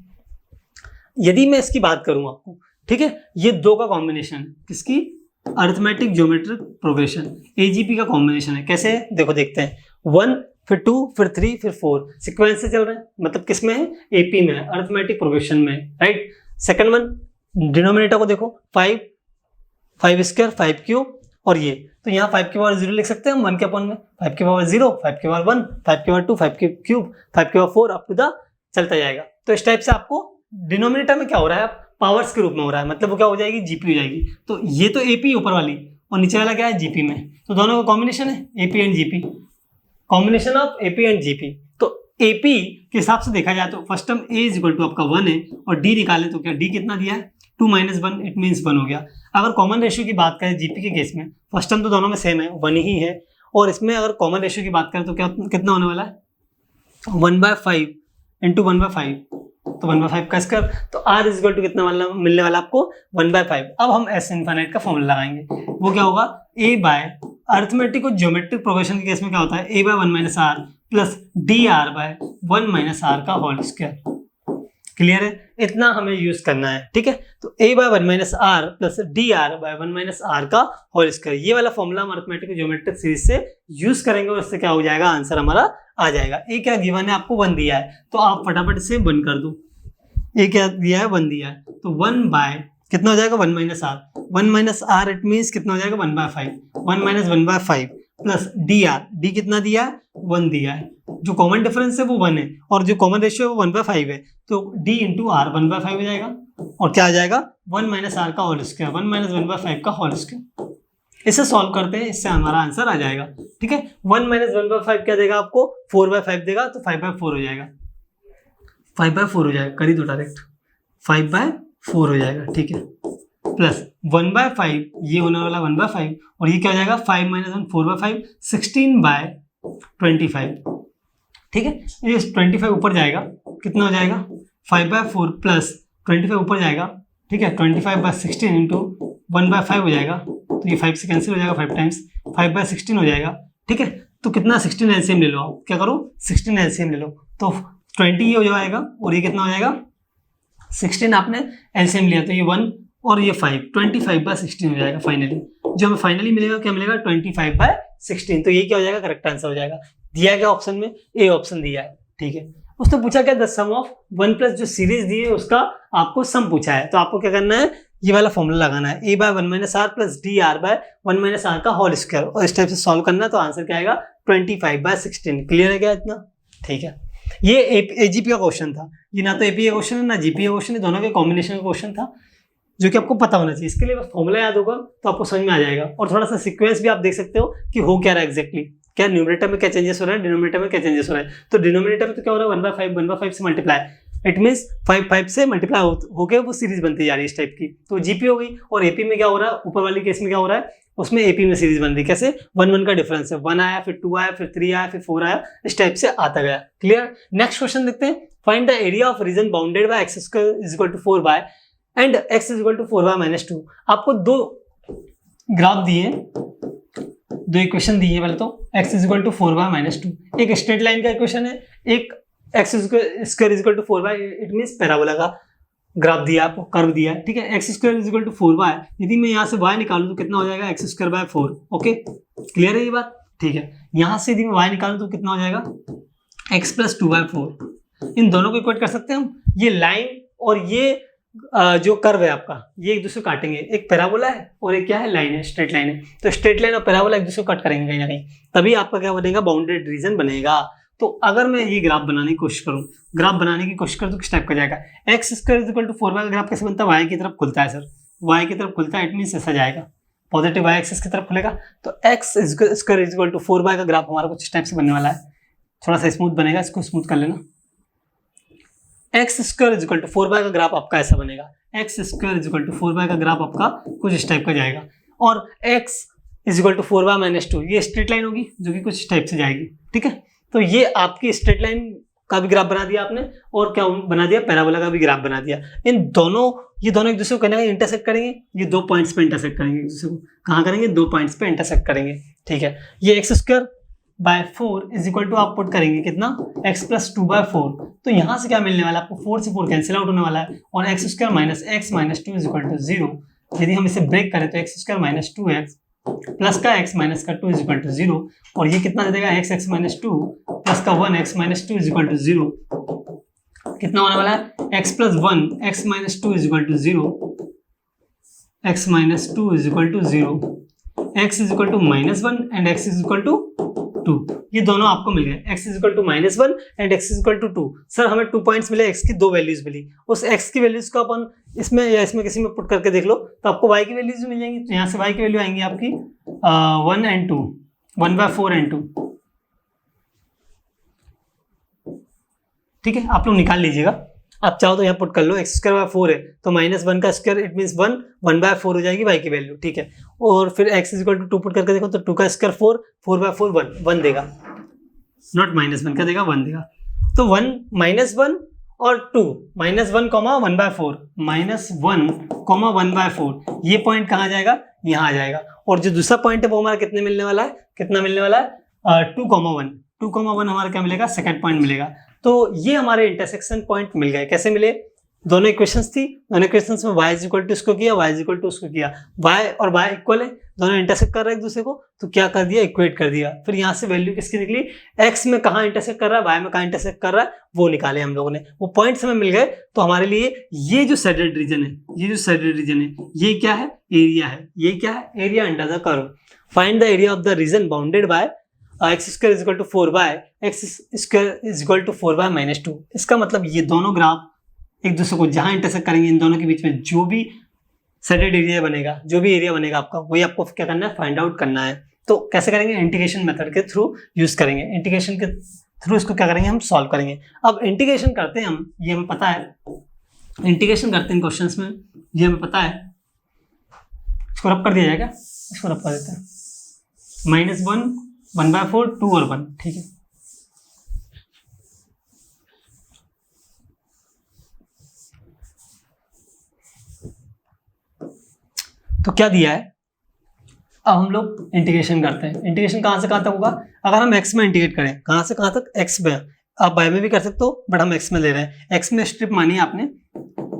यदि मैं इसकी बात करूं आपको, ठीक है, ये दो का कॉम्बिनेशन, किसकी, अरिथमेटिक ज्योमेट्रिक प्रोग्रेशन, एजीपी का कॉम्बिनेशन है। कैसे है, देखो देखते हैं। 1 फिर 2 फिर 3 फिर 4 सीक्वेंस से चल रहे हैं, मतलब किस में है, एपी में, अरिथमेटिक प्रोग्रेशन में, राइट। सेकंड वन डिनोमिनेटर को देखो, 5 स्क्वायर 5 क्यूब, और ये तो यहाँ 5 की पावर 0 लिख सकते हैं हम 1 के अपॉन में, 5 की पावर 0, 5 की पावर 1, 5 की पावर 2, 5 की क्यूब, 5 की पावर 4 अप टू द चलता जाएगा। तो इस टाइप से आपको डिनोमिनेटर में क्या हो रहा है, आप पावर्स के रूप में हो रहा है, मतलब वो क्या हो जाएगी, जीपी हो जाएगी। तो ये तो एपी ऊपर वाली और नीचे वाला क्या है, जीपी में, तो दोनों का कॉम्बिनेशन है AP and GP, combination of AP and GP. तो एपी के हिसाब से देखा जाए तो first term a is equal to आपका 1 है और डी निकाले तो क्या डी कितना दिया है 2 - 1, इट मीन्स 1 हो गया। अगर कॉमन रेशियो की बात करें जीपी के केस में, फर्स्ट टर्म तो दोनों में सेम है 1 ही है, और इसमें अगर कॉमन रेशियो की बात करें तो क्या कितना होने वाला है 1/5 इंटू 1/5, तो 1/5 का स्क्वायर, तो आर इज इक्वल टू कितना वाला मिलने वाला आपको 1/5। अब हम एस इनफाइनाइट का फॉर्मूला लगाएंगे, वो क्या होगा ए बाय अर्थमेटिक और ज्योमेट्रिक प्रोग्रेशन के केस में क्या होता है a/1 - r plus dr/1 - r का होल स्क्वायर। क्लियर है, इतना हमें यूज करना है, ठीक है। तो a/1 - r plus dr/1 - r का होल स्क्वायर, ये वाला फॉर्मूला हम अर्थमेटिक और ज्योमेट्रिक सीरीज से यूज करेंगे और इससे क्या हो जाएगा, आंसर हमारा आ जाएगा। ए क्या गिवन है आपको 1 दिया है, तो आप फटाफट से 1 कर दो। ए क्या दिया है 1 दिया है, तो 1 बाय कितना हो जाएगा 1 - r, 1 - r इट मीन्स कितना हो जाएगा 1/5, 1 - 1/5 प्लस डी कितना दिया है 1 दिया है, जो कॉमन डिफरेंस है वो 1 है और जो कॉमन रेशियो है वो 1/5 है, तो डी इंटू आर 1/5 हो जाएगा और क्या आ जाएगा 1 - r का होल स्क्वायर, 1 - 1/5 का होल स्क्वायर। इसे सॉल्व करते हैं, इससे हमारा आंसर आ जाएगा, ठीक है। 1 - 1/5 क्या देगा आपको 4/5 देगा, तो 5/4 हो जाएगा, 5/4 हो जाएगा, कर ही दो डायरेक्ट, 5/4 हो जाएगा, ठीक है, प्लस 1/5 ये होने वाला 1/5 और ये क्या हो जाएगा 5 - 1 4/5 16/25, ठीक है। ये 25 ऊपर जाएगा, कितना हो जाएगा 5/4 प्लस 25 ऊपर जाएगा, ठीक है, 25/16 इंटू 1/5 हो जाएगा, तो ये 5 से कैंसिल हो जाएगा 5 टाइम्स, 5/16 हो जाएगा, ठीक है। तो कितना 16 एलसीएम ले लो, आप क्या करो 16 एलसीएम ले लो, तो 20 ये हो जाएगा और ये कितना हो जाएगा 16 आपने एलसीएम लिया, तो ये 1 और ये 5 25/16 हो जाएगा फाइनली, जो हमें फाइनली मिलेगा क्या मिलेगा 25/16, तो ये क्या हो जाएगा करेक्ट आंसर हो जाएगा। दिया गया ऑप्शन में ए ऑप्शन दिया है, ठीक है। उसने पूछा क्या द सम ऑफ 1 प्लस जो सीरीज दी है उसका आपको सम पूछा है, तो आपको क्या करना है ये वाला फॉर्मूला लगाना है a/1 - r plus dr/1 - r का होल स्क्वायर, और इस टाइप से सॉल्व करना है, तो आंसर क्या आएगा 25/16। क्लियर है क्या इतना, ठीक है। ये एजीपी का क्वेश्चन था, ये ना तो एपी का क्वेश्चन है ना जीपी का क्वेश्चन है, दोनों के कॉम्बिनेशन का क्वेश्चन था, जो कि आपको पता होना चाहिए। इसके लिए बस फॉर्मूला याद होगा तो आपको समझ में आ जाएगा, और थोड़ा सा सीक्वेंस भी आप देख सकते हो कि हो क्या रहा है एग्जैक्टली, क्या न्यूमरेटर में क्या चेंजेस हो रहा है, डिनोमिनेटर में क्या चेंजेस हो रहा है। तो डिनोमिनेटर में तो क्या हो रहा है 1/5 से मल्टीप्लाई, इट मीन्स 5 से मल्टीप्लाई होकर वो सीरीज बनती जा रही है इस टाइप की, तो जीपी हो गई। और एपी में क्या हो रहा है, ऊपर वाली केस में क्या हो रहा है, उसमें एपी में सीरीज बन रही है, कैसे 1 का डिफरेंस है, 1 आया फिर 2 आया फिर 3 आया फिर 4 आया, इस टाइप से आता गया। क्लियर, नेक्स्ट क्वेश्चन देखते हैं। Find the area of region bounded by x = 4 by and x = 4/-2। आपको दो ग्राफ दिए, दो इक्वेशन दी है, पहले तो x = 4/-2, एक स्ट्रेट लाइन का इक्वेशन है, एक x² = 4 इट मीन्स पैराबोला का ग्राफ दिया आपको, कर्व दिया है, ठीक है। x² = 4 यदि मैं यहाँ से y निकालूं तो कितना हो जाएगा x²/4, ओके क्लियर है ये बात, ठीक है। यहाँ से यदि मैं y निकालूं तो कितना हो जाएगा x + 2/4, इन दोनों को इक्वेट कर सकते हैं हम। ये लाइन और ये जो कर्व है आपका, ये एक दूसरे को काटेंगे, एक पैराबोला है और एक क्या है लाइन है, स्ट्रेट लाइन है, तो स्ट्रेट लाइन और पैराबोला एक दूसरे को कट करेंगे कहीं ना कहीं, तभी आपका क्या बनेगा बाउंडेड रीजन बनेगा। तो अगर मैं ये ग्राफ बनाने की कोशिश करूं, ग्राफ बनाने की कोशिश करूं तो किस टाइप का जाएगा, x² = 4 का ग्राफ कैसे बनता है, y की तरफ खुलता है सर, y की तरफ खुलता है, इट मीन्स ऐसा जाएगा, पॉजिटिव y एक्सिस की तरफ खुलेगा, तो x² = 4 का ग्राफ हमारा कुछ इस टाइप से बनने वाला है, थोड़ा सा स्मूथ बनेगा, इसको स्मूथ कर लेना। x² = 4 का ग्राफ आपका ऐसा बनेगा, x² = 4 का ग्राफ आपका कुछ इस टाइप का जाएगा, और x = 4/-2 ये स्ट्रेट लाइन होगी जो कि कुछ इस टाइप से जाएगी, ठीक है। तो ये आपकी स्ट्रेट लाइन का भी ग्राफ बना दिया आपने, और क्या बना दिया पैराबोला का भी ग्राफ बना दिया। इन दोनों ये दोनों एक दूसरे को कहीं ना कहीं इंटरसेक्ट करेंगे, ये 2 पॉइंट्स पे इंटरसेक्ट करेंगे एक दूसरे को, कहाँ करेंगे 2 पॉइंट्स पे इंटरसेक्ट करेंगे, ठीक है। ये x² / 4 = आप पुट करेंगे कितना x + 2/4, तो यहाँ से क्या मिलने वाला है आपको 4 से 4 कैंसिल आउट होने वाला है, और x² - x - 2 = 0। यदि हम इसे ब्रेक करें तो x² - 2x प्लस का x माइनस का 2 = 0, और ये कितना दे देगा x - 2 प्लस का 1 x - 2 = 0, कितना होने वाला है x + 1 x - 2 = 0, x - 2 = 0, x = -1 and x = 2, ये दोनों आपको मिल गए, x is equal to -1 and x is equal to 2। Sir हमें 2 पॉइंट्स मिले, x की 2 वैल्यूज मिली, उस x की वैल्यूज को अपन इसमें या इसमें किसी में पुट करके देख लो तो आपको y की वैल्यूज मिल जाएंगी। तो यहाँ से y की वैल्यू आएंगी आपकी 1 एंड 2, 1/4 एंड 2। ठीक है, आप लोग निकाल लीजिएगा, आप चाहो तो यहाँ पुट कर लो, x² 4 है तो -1 का स्क्वायर इट मीन 1/4 हो जाएगी y की वैल्यू। ठीक है, और फिर x is equal to 2 put करके देखो तो 2 का स्क्वायर 4, 4/4 1 देगा, नॉट -1 क्या देगा, 1 देगा। तो 1 -1 और 2, -1, 1/4, -1, 1/4, ये पॉइंट कहाँ जाएगा, यहाँ आ जाएगा। और जो दूसरा पॉइंट है वो हमारा कितने मिलने वाला है, कितना मिलने वाला है 2,1, 2,1 हमारा क्या मिलेगा, सेकंड पॉइंट मिलेगा। तो ये हमारे इंटरसेक्शन पॉइंट मिल गए। कैसे मिले, दोनों इक्वेशंस थी, दोनों इक्वेशंस में y इज इक्वल टू इसको किया, y इज इक्वल टू उसको किया, y और y इक्वल है, दोनों इंटरसेक्ट कर रहे हैं एक दूसरे को, तो क्या कर दिया, इक्वेट कर दिया। फिर यहाँ से वैल्यू किसकी निकली, x में कहाँ इंटरसेक्ट कर रहा है, y में कहाँ इंटरसेक्ट कर रहा है, वो निकाले हम लोगों ने, वो पॉइंट्स हमें मिल गए। तो हमारे लिए ये जो सैडेड रीजन है, ये जो सैडेड रीजन है, ये क्या है, एरिया है। ये क्या है, area under the curve. Find the area of the region bounded by x² is equal to 4 x square is equal to 4/-2। इसका मतलब ये दोनों ग्राफ एक दूसरे को जहां इंटरसेक्ट करेंगे, इन दोनों के बीच में जो भी सैडेड एरिया बनेगा, जो भी एरिया बनेगा आपका, वही आपको क्या करना है, फाइंड आउट करना है। तो कैसे करेंगे, इंटीग्रेशन मेथड के थ्रू यूज करेंगे, इंटीग्रेशन के थ्रू इसको क्या करेंगे, हम सॉल्व करेंगे। अब इंटीग्रेशन करते हैं हम, ये हमें पता है, इंटीग्रेशन करते हैं क्वेश्चंस में, ये हमें पता है। इसको रब कर दिया जाएगा, इसको रब कर देते हैं, -1, 1/4, 2 और 1। ठीक है, तो क्या दिया है, अब हम लोग इंटीग्रेशन करते हैं। इंटीग्रेशन कहाँ से कहाँ तक होगा, अगर हम x में इंटीग्रेट करें, कहाँ से कहाँ तक, x में, आप y में भी कर सकते हो बट हम x में ले रहे हैं। x में स्ट्रिप मानी आपने,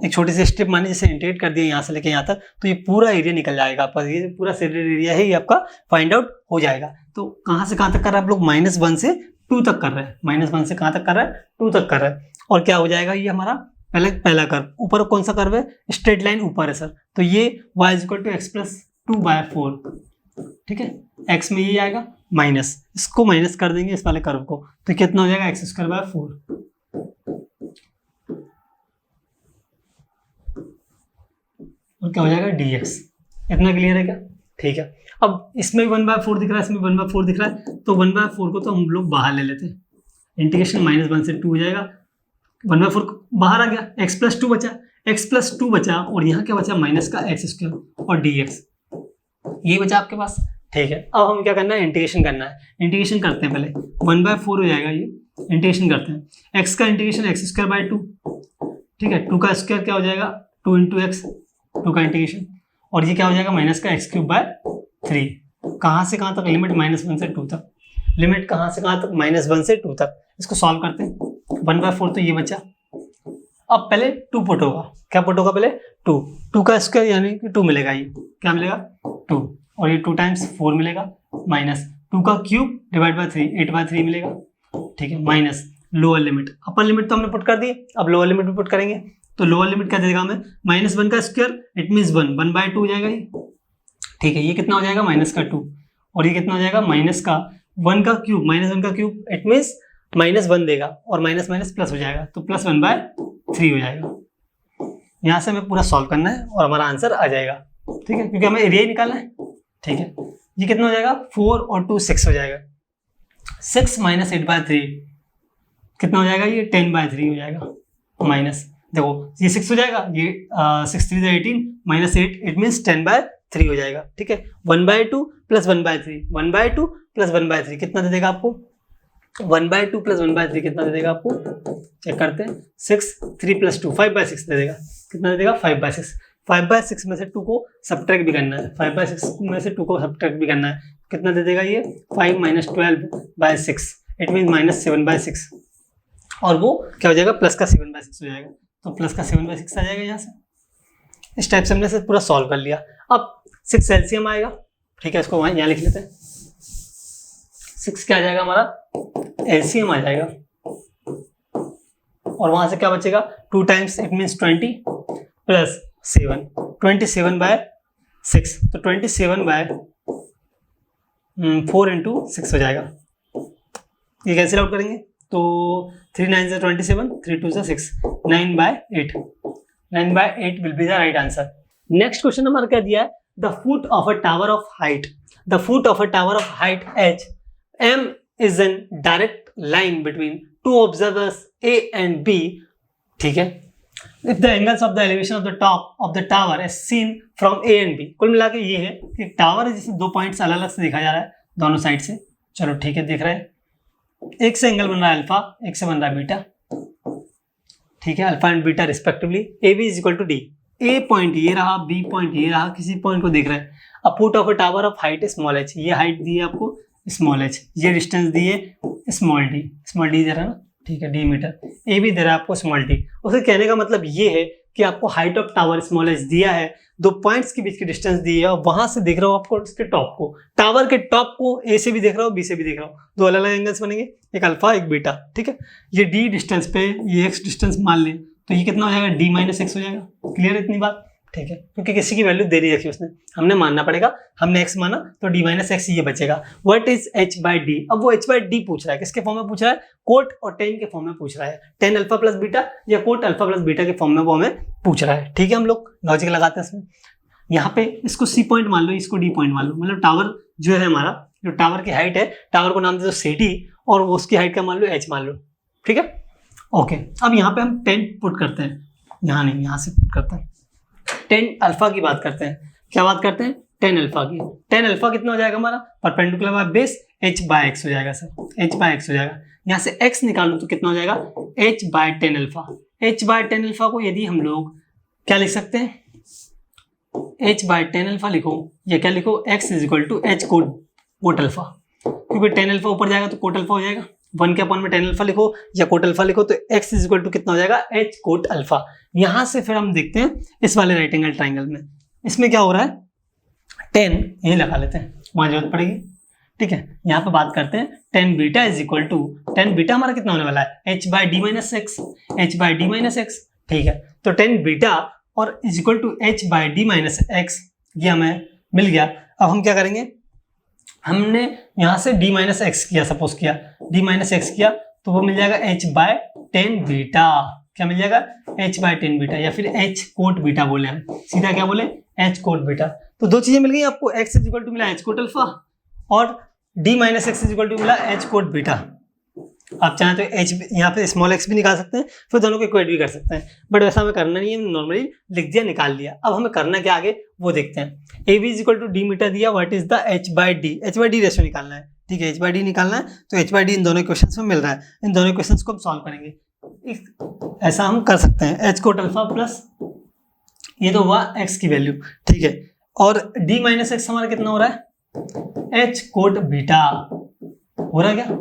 एक छोटी सी स्ट्रिप मानी, जैसे इंटीग्रेट कर दिया यहाँ से लेके यहाँ तक, तो ये पूरा एरिया निकल जाएगा आपका, ये पूरा सैडेड एरिया है, ये आपका फाइंड आउट हो जाएगा। तो कहाँ से कहाँ तक कर रहा है, आप लोग -1 से 2 तक कर रहे हैं, -1 से कहाँ तक कर रहा है, 2 तक कर रहा है। और क्या हो जाएगा, ये हमारा पहला कर्व, ऊपर कौन सा कर्व है, स्ट्रेट लाइन ऊपर है सर, तो ये y is equal to x + 2/4। ठीक है, x में ये आएगा माइनस, इसको माइनस कर देंगे इस वाले कर्व को, तो कितना हो जाएगा, x² 4। और क्या हो जाएगा, dx। इतना क्लियर है क्या, ठीक है। अब इसमें 1/4 दिख रहा है, इसमें 1/4 दिख रहा है, तो 1/4 को तो हम लोग बाहर ले लेते हैं, इंटीग्रेशन -1 से 2 हो जाएगा, 1/4 बाहर आ गया, x + 2 बचा, x + 2 बचा, और यहाँ क्या बचा, माइनस का x² और dx, ये बचा आपके पास। ठीक है, अब हम क्या करना है, इंटीग्रेशन करना है। इंटीग्रेशन करते हैं, पहले 1/4 हो जाएगा, ये इंटीग्रेशन करते हैं, x का इंटीग्रेशन x² 2, ठीक है, 2 का स्क्वायर क्या हो जाएगा, 2 × x, 2 का इंटीग्रेशन, और ये क्या हो जाएगा, माइनस का x³ 3। कहाँ से कहाँ तक, लिमिट -1 से 2 तक, लिमिट कहाँ से कहाँ तक, -1 से 2 तक। इसको सॉल्व करते हैं, 1/4 तो ये बचा। अब पहले 2 पुट होगा, क्या पुट होगा, पहले 2 का स्क्वायर यानी कि 2 मिलेगा, ये क्या मिलेगा, 2, और ये 2 × 4 मिलेगा, माइनस 2 का क्यूब / 3, 8/3 मिलेगा। ठीक है, minus lower limit, upper limit तो हमने पुट कर दी, अब लोअर लिमिट भी पुट करेंगे, तो लोअर लिमिट क्या देगा हमें, -1 का स्क्वायर इट मीन्स 1/2 हो जाएगा ये। ठीक है, ये कितना हो जाएगा, -2, और ये कितना हो जाएगा, -1 का क्यूब, -1 का क्यूब इट मीन्स -1 देगा, और माइनस माइनस प्लस हो जाएगा, तो +1/3 हो जाएगा। यहाँ से हमें पूरा सॉल्व करना है और हमारा आंसर आ जाएगा। ठीक है, क्योंकि हमें एरिया ही निकालना है। ठीक है, ये कितना हो जाएगा, 4 और 2 6 हो जाएगा, 6 - 8/3 कितना हो जाएगा, ये 10/3 हो जाएगा, माइनस देखो ये 6 हो जाएगा, ये 6 × 3 = 18 -8 इट मीन्स 10/3 हो जाएगा। ठीक है, 1/2 + 1/3, 1/2 + 1/3 कितना दे देगा आपको, 1/2 + 1/3 कितना दे देगा आपको, चेक करते हैं, 6 3 + 2 5/6 दे देगा, कितना दे देगा, 5/6। 5/6 में से 2 को सब्ट्रैक्ट भी करना है, 5/6 में से 2 को सब्ट्रैक्ट भी करना है, कितना दे देगा ये, 5 - 12/6 इट मीन -7/6, और वो क्या हो जाएगा, प्लस का 7/6 हो जाएगा, तो प्लस का 7/6 आ जाएगा यहाँ से। इस टाइप से हमने से पूरा सॉल्व कर लिया। अब 6 एलसीएम आएगा, ठीक है, इसको वहाँ यहाँ लिख लेते हैं, 6 क्या आ जाएगा हमारा, एलसीएम आ जाएगा, और वहां से क्या बचेगा, 2 टाइम्स इट मीन्स 20 + 7, 27/6, तो 27/4 × 6 हो जाएगा, ये कैंसिल आउट करेंगे तो 3 9 से 27, 3 2 से 6, 9/8, 9/8 will be the right answer. Next question हमारा क्या दिया है, the foot of a tower of height, the foot of a tower of height h, m is in direct line between two observers A and B, ठीक है। If the angles of the elevation of the top of the tower is seen from A and B, कुल मिला के ये है कि tower है जिसे दो पॉइंट्स अलग अलग से दिखा जा रहा है दोनों साइड से, चलो ठीक है दिख रहा है, एक से एंगल बन रहा है अल्फा, एक से बन रहा है बीटा, ठीक है, alpha and beta respectively. A B is equal to d, a point ये रहा, बी पॉइंट ये रहा, किसी पॉइंट को देख रहा है। A foot of a tower of height small H, ये हाइट दी है आपको स्मॉल एच, ये डिस्टेंस दी है स्मॉल डी दे रहा है ना, ठीक है, डी मीटर, ए भी दे रहा है आपको स्मॉल डी। उसे कहने का मतलब ये है कि आपको height of tower small H दिया है, दो पॉइंट्स के बीच की डिस्टेंस दी है और वहां से देख रहा हूँ आपको इसके टॉप को, टावर के टॉप को ए से भी देख रहा हूँ, बी से भी देख रहा हूँ, दो अलग अलग एंगल्स बनेंगे, एक अल्फा एक बीटा, ठीक है। ये डी डिस्टेंस पे ये एक्स डिस्टेंस मान लें तो ये कितना हो जाएगा, डी माइनस एक्स हो जाएगा। क्लियर इतनी बात, ठीक है, क्योंकि किसी की वैल्यू दे रही रखी उसने, हमने मानना पड़ेगा, हमने x माना तो d माइनस एक्स ये बचेगा। What is h by D, अब वो h बाई डी पूछ रहा है, किसके फॉर्म में पूछ रहा है, कोट और टेन के फॉर्म में पूछ रहा है, टेन अल्फा प्लस बीटा या कोट अल्फा प्लस बीटा के फॉर्म में वो हमें पूछ रहा है, ठीक है। हम लोग लॉजिक लगाते हैं इसमें, यहाँ पे इसको सी पॉइंट मान लो, इसको डी पॉइंट मान लो, मतलब टावर जो है हमारा, जो टावर की हाइट है, टावर को नाम दे दो सी डी और उसकी हाइट का मान लो h मान लो, ठीक है, ओके। अब यहाँ पे हम 10 पुट करते हैं, यहाँ नहीं, यहाँ से पुट करते हैं, 10 अल्फा की बात करते हैं, क्या बात करते हैं, 10 अल्फा की। 10 अल्फा कितना हो जाएगा हमारा, perpendicular by base h by x हो जाएगा सर, h बाय x हो जाएगा। यहाँ से x निकालो तो कितना हो जाएगा, h by 10 alpha. h by 10 alpha को यदि हम लोग क्या लिख सकते हैं, h बाय 10 अल्फा लिखो या क्या लिखो, x is equal to h cot alpha, क्योंकि 10 अल्फा ऊपर जाएगा तो कोट अल्फा हो जाएगा, 1 के अपॉन में 10 अल्फा लिखो या कोट अल्फा लिखो तो x इज इक्वल टू कितना हो जाएगा, h कोट अल्फा। यहां से फिर हम देखते हैं इस वाले राइट एंगल ट्राइंगल में, इसमें क्या हो रहा है, 10 यही लगा लेते हैं, वहां जरूरत पड़ेगी, ठीक है। यहाँ पे बात करते हैं 10 beta is equal to, 10 beta हमारा कितना होने वाला है, h by d minus x, h by d minus x, ठीक है। तो 10 बीटा और is equal to h by d minus x, ये हमें मिल गया। अब हम क्या करेंगे, हमने यहाँ से d माइनस एक्स किया, सपोज किया d माइनस एक्स किया तो वो मिल जाएगा h बाय 10 बीटा, क्या मिल जाएगा, h बाय 10 बीटा या फिर h कोट बीटा बोले हम, सीधा क्या बोले, h कोट बीटा। तो दो चीजें मिल गई आपको, x इज इक्वल टू मिला h कोट अल्फा और d minus x is equal to मिला h कोट बीटा। आप चाहें तो h यहाँ पे स्मॉल x भी निकाल सकते हैं, फिर दोनों को इक्वेट भी कर सकते हैं, बट वैसा हमें करना नहीं है, नॉर्मली लिख दिया निकाल लिया। अब हमें करना क्या आगे वो देखते हैं। A B is equal to diameter दिया, what is the h by D ratio निकालना है, ठीक है, h बाई डी निकालना है, तो h बाई डी इन दोनों क्वेश्चन में मिल रहा है, इन दोनों क्वेश्चन को हम सॉल्व करेंगे। ऐसा हम कर सकते हैं, h कोट अल्फा प्लस ये तो हुआ x की वैल्यू, ठीक है, और d माइनस एक्स हमारा कितना हो रहा है, h कोट बीटा हो रहा है क्या,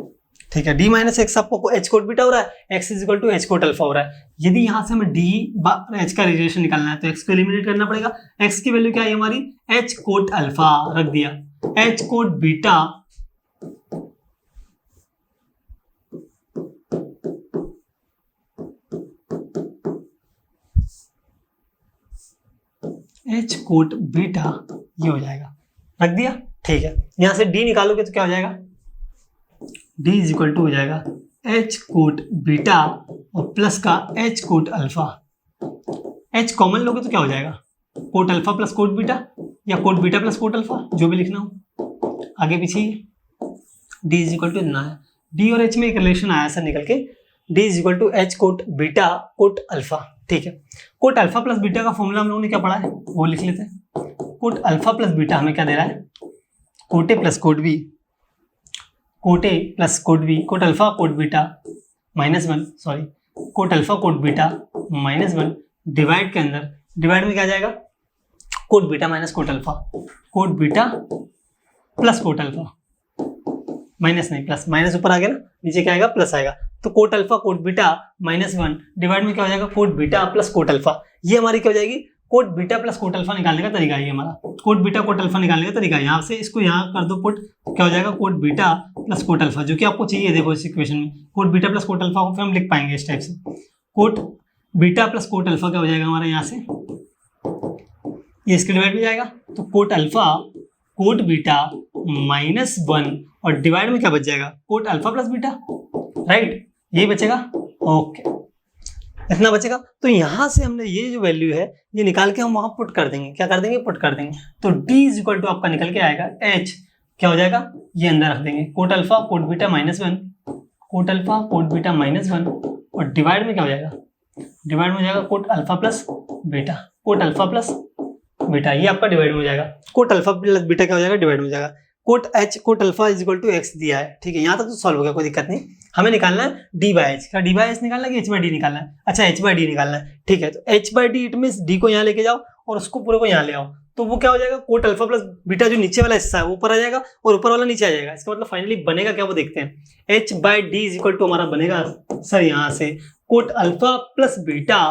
ठीक है, d माइनस एक्स आपको h कोट बीटा हो रहा है, x is equal to h cot alpha हो रहा है। यदि यहाँ से हमें d h का रिलेशन निकालना है तो x को एलिमिनेट करना पड़ेगा, x की वैल्यू क्या है हमारी, h कोट अल्फा रख दिया, h cot beta h cot beta ये हो जाएगा, रख दिया, ठीक है। यहाँ से d निकालोगे तो क्या हो जाएगा, d इज इक्वल टू हो जाएगा h कोट बीटा और प्लस का h cot alpha, h common लोगे तो क्या हो जाएगा, cot alpha plus cot beta या cot beta plus cot alpha, जो भी लिखना हो आगे पीछे, d इज इक्वल टू इतना है, d और h में एक रिलेशन आया सर निकल के, d is equal to h cot beta cot alpha, ठीक है। कोट अल्फा प्लस बीटा का फॉर्मूला हम लोगों ने क्या पढ़ा है वो लिख लेते हैं। कोट अल्फा प्लस बीटा हमें क्या दे रहा है, cot a plus cot b, cot a plus cot b, cot alpha coat beta -1, sorry cot alpha coat beta -1 divide के अंदर, डिवाइड में क्या जाएगा, cot beta minus cot alpha, coat beta plus cot alpha, minus नहीं plus, minus ऊपर आ गया ना, नीचे क्या आएगा प्लस आएगा, तो cot alpha coat beta -1 divide में क्या हो जाएगा, cot beta plus cot alpha. ये हमारी क्या हो जाएगी, cot beta plus cot alpha निकालने का तरीका है, हमारा कोट बीटा कोट अल्फा निकालने का तरीका है। यहाँ से इसको यहाँ कर दो पुट, क्या हो जाएगा, cot beta plus cot alpha, जो कि आपको चाहिए, देखो इस इक्वेशन में cot beta plus cot alpha को फिर हम लिख पाएंगे इस टाइप से, cot beta plus cot alpha क्या हो जाएगा हमारा, यहाँ से ये इसके डिवाइड में जाएगा, तो कोट अल्फा कोट बीटा -1 और डिवाइड में क्या बच जाएगा, cot alpha plus beta, right, यही बचेगा। ओके, इतना बचेगा। तो यहां से हमने ये जो वैल्यू है ये निकाल के हम वहां पुट कर देंगे। क्या कर देंगे? पुट कर देंगे। तो d इज इक्वल टू आपका निकल के आएगा h, क्या हो जाएगा? ये अंदर रख देंगे, cot alpha coat beta -1, cot alpha coat beta -1, और डिवाइड में क्या हो जाएगा? डिवाइड में हो जाएगा cot alpha plus beta, cot alpha plus beta, ये आपका डिवाइड में हो जाएगा। कोट अल्फा प्लस बीटा क्या हो जाएगा? डिवाइड में हो जाएगा। Cot h cot alpha is equal to x दिया है, ठीक है, यहाँ तक तो सॉल्व हो गया, कोई दिक्कत नहीं। हमें निकालना है d बाई एच। क्या d बाई एच निकालना है कि h बाई डी निकालना है? अच्छा, h बाई डी निकालना है, ठीक है। तो h by D it means d को यहाँ लेके जाओ और उसको पूरे को यहाँ ले आओ, तो वो क्या हो जाएगा? कोट अल्फा प्लस बीटा जो नीचे वाला हिस्सा है वो ऊपर आ जाएगा और ऊपर वाला नीचे आ जाएगा। इसका मतलब फाइनली बनेगा क्या, वो देखते हैं। h by d is equal to हमारा बनेगा सर यहाँ से कोट अल्फा प्लस बीटा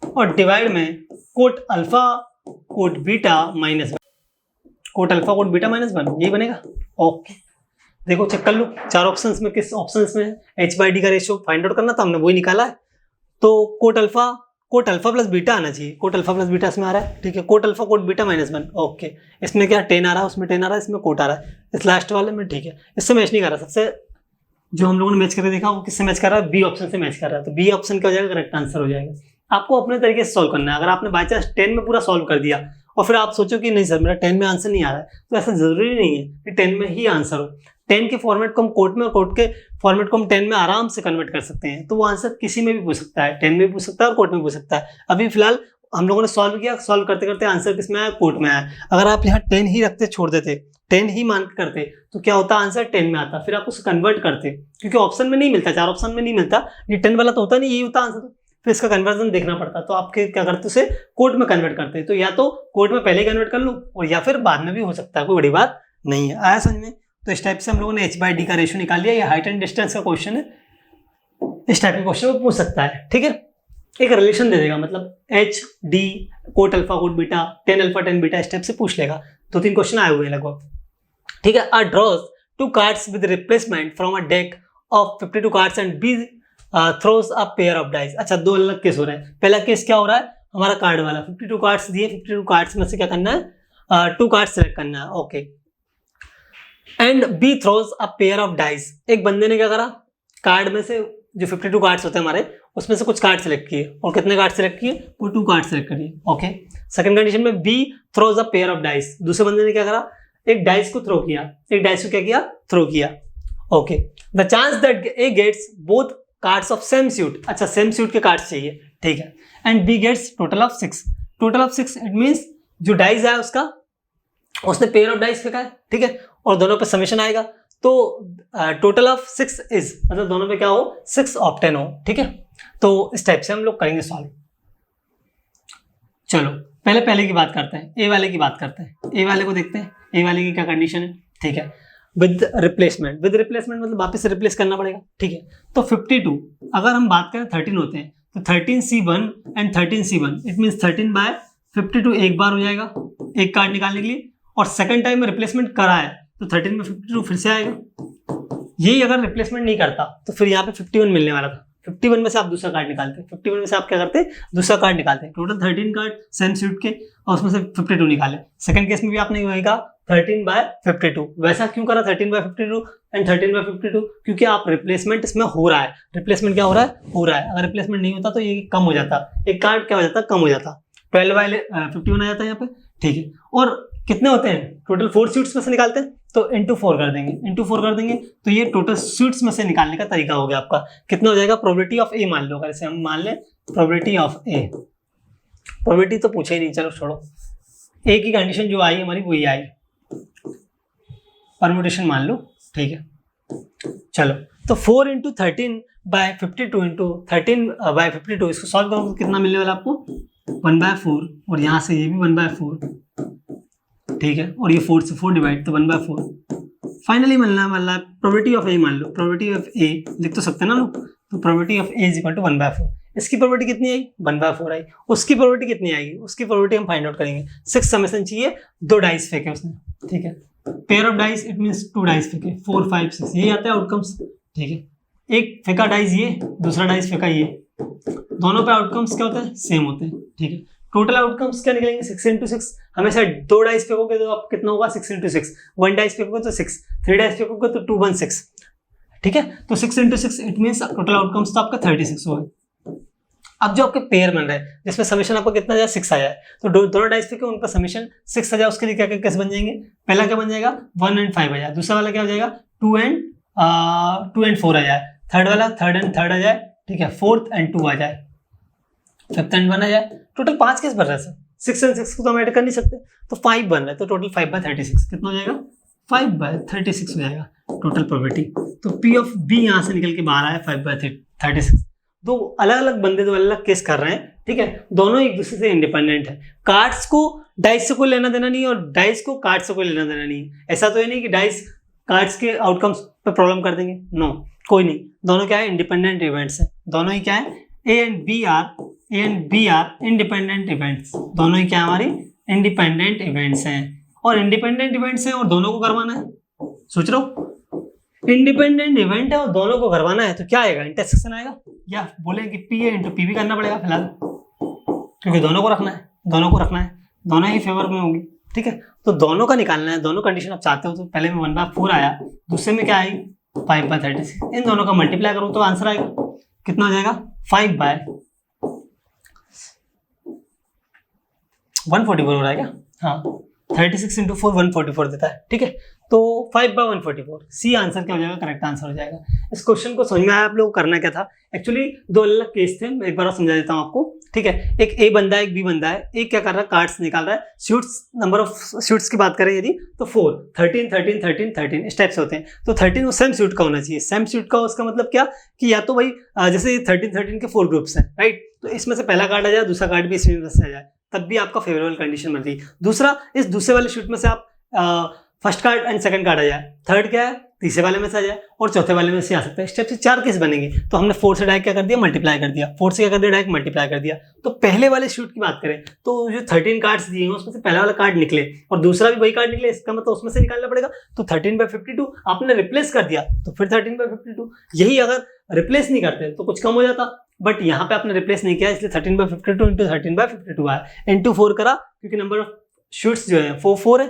और डिवाइड में cot alpha coat beta -1, cot alpha coat beta -1, यही बनेगा। ओके, देखो चेक कर लो चार ऑप्शंस में किस ऑप्शंस में है h बाई डी का रेशियो फाइंड आउट करना था, हमने वही निकाला है। तो कोट अल्फा प्लस बीटा आना चाहिए, कोट अल्फा प्लस बीटा इसमें आ रहा है, ठीक है। Cot alpha coat beta -1, okay. इसमें क्या 10 आ रहा है, उसमें 10 आ रहा है, इसमें कोट आ रहा है, इस लास्ट वाले में, ठीक है। इससे मैच नहीं कर रहा, सबसे जो हम लोगों ने मैच करके देखा वो किससे मैच कर रहा है? बी ऑप्शन से मैच कर रहा है। तो बी ऑप्शन क्या हो जाएगा? करेक्ट आंसर हो जाएगा। आपको अपने तरीके से सॉल्व करना है। अगर आपने बाई चांस 10 में पूरा सॉल्व कर दिया और फिर आप सोचो कि नहीं सर मेरा 10 में आंसर नहीं आ रहा है, तो ऐसा जरूरी नहीं है कि 10 में ही आंसर हो। 10 के फॉर्मेट को हम कोट में और कोट के फॉर्मेट को हम 10 में आराम से कन्वर्ट कर सकते हैं। तो वो आंसर किसी में भी पूछ सकता है, 10 में भी पूछ सकता है और कोट में पूछ सकता है। अभी फिलहाल हम लोगों ने सॉल्व किया, सॉल्व करते करते आंसर किस में आया? कोट में आया। अगर आप यहाँ 10 ही रखते, छोड़ देते, 10 ही मान के करते, तो क्या होता? आंसर 10 में आता। फिर आप उसे कन्वर्ट करते, क्योंकि ऑप्शन में नहीं मिलता, चार ऑप्शन में नहीं मिलता, ये 10 वाला तो होता नहीं, यही होता आंसर। फिर इसका कन्वर्जन देखना पड़ता, तो आपके क्या करते? उसे कोट में कन्वर्ट करते। तो या तो कोट में पहले कन्वर्ट कर लो और या फिर बाद में भी हो सकता है, कोई बड़ी बात नहीं है। आया समझ में? तो इस टाइप से हम लोगों ने h बाई डी का रेशियो निकाल लिया। ये हाइट एंड डिस्टेंस का क्वेश्चन है, इस टाइप के क्वेश्चन में पूछ सकता है, ठीक है। एक रिलेशन दे देगा, मतलब h d quote alpha coat beta 10 alpha 10 beta, इस टाइप से पूछ लेगा। 2-3 क्वेश्चन आए हुए हैं लगभग, ठीक है। Draws 2 cards with replacement from a deck of 52 cards and B throws a pair of dice. अच्छा, दो अलग केस हो रहे हैं। पहला केस क्या हो रहा है? हमारा कार्ड वाला 52 कार्ड्स दिए, 52 कार्ड्स में से क्या करना है? 2 कार्ड सेलेक्ट करना है, okay. And B throws a pair of dice, एक बंदे ने क्या करा? कार्ड में से जो 52 कार्ड्स होते हैं हमारे, उसमें से कुछ कार्ड सेलेक्ट किए, और कितने कार्ड सेलेक्ट किए? वो 2 कार्ड सेलेक्ट करिए, ओके। सेकंड कंडीशन में B throws a pair of dice, दूसरे बंदे ने क्या करा? एक डाइस को थ्रो किया, एक डाइस को क्या किया? थ्रो किया, okay. The chance that A gets both cards of same suit, अच्छा सेम सूट के कार्ड्स चाहिए, ठीक है। And B gets total of 6, total of 6 it means जो डाइस है उसका, उसने पेयर ऑफ डाइस फेंका है, ठीक है, और दोनों पे समेशन आएगा। तो टोटल ऑफ 6 इज, मतलब दोनों पे क्या हो? 6 ऑफ 10 हो, ठीक है। तो इस टाइप से हम लोग करेंगे सॉल्व। चलो पहले की बात करते हैं, ए वाले की बात करते हैं। ए वाले को देखते हैं, ए वाले की क्या कंडीशन है, ठीक है। विद रिप्लेसमेंट मतलब वापस से रिप्लेस करना पड़ेगा, ठीक है। तो 52 अगर हम बात करें 13 होते हैं, तो 13C1 and 13C1 it means 13 bye 52 एक बार हो जाएगा एक कार्ड निकालने के लिए, और सेकंड टाइम में रिप्लेसमेंट करा है तो 13 में 52 फिर से आएगा। यही अगर रिप्लेसमेंट नहीं करता तो फिर यहाँ पे 51 मिलने वाला था। 51 में से आप दूसरा कार्ड निकालते, 51 में से आप क्या करते? दूसरा कार्ड निकालते। टोटल 13 कार्ड सेम सूट के, और उसमें से 52 निकाले। सेकंड केस में भी आपने वही कहा 13 बाय 52। वैसा क्यों करा 13 बाय 52 एंड 13 बाय 52? क्योंकि आप रिप्लेसमेंट इसमें हो रहा है। रिप्लेसमेंट क्या हो रहा है? हो रहा है। अगर रिप्लेसमेंट नहीं होता तो ये कम हो जाता, एक कार्ड क्या हो जाता? कम हो जाता। 12 बाय 51 आ जाता है यहाँ पे, ठीक है। और कितने होते हैं? टोटल 4 सूट्स में से निकालते हैं, तो इंटू 4 कर देंगे, तो ये टोटल सूट्स में से निकालने का तरीका हो गया आपका। कितना हो जाएगा? प्रोबेबिलिटी ऑफ ए मान लो, अगर इसे हम मान लें प्रोबेबिलिटी ऑफ ए। प्रोबेबिलिटी तो पूछे ही नहीं, चलो छोड़ो। ए की कंडीशन जो आई हमारी वही आई, परम्यूटेशन मान लो, ठीक है। चलो तो 4 इंटू 13 बाय 52 इंटू 13 बाय 52, इसको सॉल्व करोगे तो कितना मिलने वाला आपको? 1/4, और यहाँ से ये भी 1/4, ठीक है। और ये 4 से 4 डिवाइड, तो 1/4 फाइनली मिलना वाला। प्रोबेबिलिटी ऑफ ए मान लो, प्रोबेबिलिटी ऑफ ए लिख तो सकते हैं ना लोग, तो probability of A is equal to 1/4। इसकी प्रोबेबिलिटी कितनी आई? 1/4 आई। उसकी प्रोबेबिलिटी कितनी आएगी? उसकी प्रोबेबिलिटी हम फाइंड आउट करेंगे। 6 समेशन चाहिए, 2 डाइस फेंके उसने, ठीक है। Pair of dice it means 2 dice फेंके, 4 5 6, यही आता है आउटकम्स, ठीक है। एक फेंका डाइस ये, दूसरा डाइस फेंका ये, दोनों पे आउटकम्स क्या होते हैं? सेम होते हैं, ठीक है। टोटल आउटकम्स क्या निकलेंगे? 6 इंटू 6। हमेशा 2 डाइस फेंकोगे तो आप कितना होगा? 6 इंटू 6। 1 डाइस फेंकोगे तो 6, 3 डाइस फेंकोगे तो 2 1 6, ठीक है। तो 6 × 6 इट मीन्स टोटल आउटकम्स तो आपका 36 हुआ। अब जो आपके पेयर बन रहे हैं जिसमें समीशन आपको कितना आया 6 आया है, तो दोनों डाइस पे उनका समीशन 6 आ जाए, उसके लिए क्या कैसे बन जाएंगे, पहला क्या बन जाएगा 1 और 5 आ जाए, दूसरा वाला क्या हो जाएगा 2 और 4 आ जाए, थर्ड वाला 3 और 3 आ जाए, ठीक है, 4 और 2 आ जाए, 5th और 1 आ जाए। टोटल 5 केस बन रहा है सर, 6 और 6 को तो हम ऐड कर नहीं सकते, तो 5 बन रहा है, तो टोटल 5/36 कितना हो जाएगा 5/36 हो जाएगा टोटल प्रोबेबिलिटी। तो P ऑफ B यहाँ से निकल के बाहर आया 5/36। दो अलग अलग बंदे दो अलग अलग केस कर रहे हैं, ठीक है, दोनों एक दूसरे से इंडिपेंडेंट है। कार्ड्स को डाइस से कोई लेना देना नहीं है और डाइस को कार्ड्स से कोई लेना देना नहीं है। ऐसा तो है नहीं कि डाइस कार्ड्स के आउटकम्स पे प्रॉब्लम कर देंगे, नो, कोई नहीं, दोनों क्या है इंडिपेंडेंट इवेंट्स हैं, दोनों ही क्या है A and B are independent events, दोनों ही क्या हमारी इंडिपेंडेंट इवेंट्स हैं, और इंडिपेंडेंट इवेंट्स हैं और दोनों को करवाना है। सोच रहे हो इंडिपेंडेंट इवेंट है और दोनों को करवाना है, तो क्या आएगा इंटरसेक्शन आएगा, या बोले कि पी ए इंटू पी भी करना पड़ेगा फिलहाल, क्योंकि दोनों को रखना है, दोनों ही फेवर में होंगी, ठीक है। तो दोनों का निकालना है, दोनों कंडीशन आप चाहते हो, तो पहले में 1/4 आया, दूसरे में क्या आई 5/36, इन दोनों का मल्टीप्लाई करो तो आंसर आएगा कितना हो जाएगा 5/144 हो रहा है क्या, हाँ 36 × 4 144 देता है, ठीक है। तो 5/144 सी आंसर क्या हो जाएगा, करेक्ट आंसर हो जाएगा। इस क्वेश्चन को समझ में आया आप लोगों को करना क्या था, एक्चुअली दो अलग केस थे, मैं एक बार और समझा देता हूँ आपको, ठीक है। एक ए बंदा है एक बी बंदा है, एक क्या कर रहा है कार्ड्स निकाल रहा है, शूट्स नंबर ऑफ शूट्स की बात करें यदि तो 4 13 13 13 13 इस टाइप से होते हैं, तो 13 वो सेम शूट का होना चाहिए, सेम शूट का उसका मतलब क्या कि या तो भाई जैसे 13 13 के 4 ग्रुप्स हैं, राइट, तो इसमें से पहला कार्ड आ जाए, दूसरा कार्ड भी इसमें से आ जाए, तब भी आपका फेवरेबल कंडीशन बनती है। दूसरा, इस दूसरे वाले शूट में से आप first card and second card आ जाए, थर्ड क्या है तीसरे वाले में से आ जाए, और चौथे वाले में से आ सकता है, स्टेप से 4 केस बनेंगे। तो हमने 4 से डायरेक्ट क्या कर दिया मल्टीप्लाई कर दिया, 4 से क्या कर दिया डायरेक्ट मल्टीप्लाई कर दिया। तो पहले वाले शूट की बात करें तो जो 13 कार्ड्स दिए हैं उसमें से पहला वाला कार्ड निकले और दूसरा भी वही कार्ड निकले, इसका मतलब उसमें से निकालना पड़ेगा, तो 13/52 आपने रिप्लेस कर दिया, तो फिर 13/52, यही अगर रिप्लेस नहीं करते तो कुछ कम हो जाता, बट यहाँ पे आपने रिप्लेस नहीं किया, इसलिए 13/52 × 13/52 आया, इंटू 4 करा, क्योंकि नंबर ऑफ शूट्स जो है 4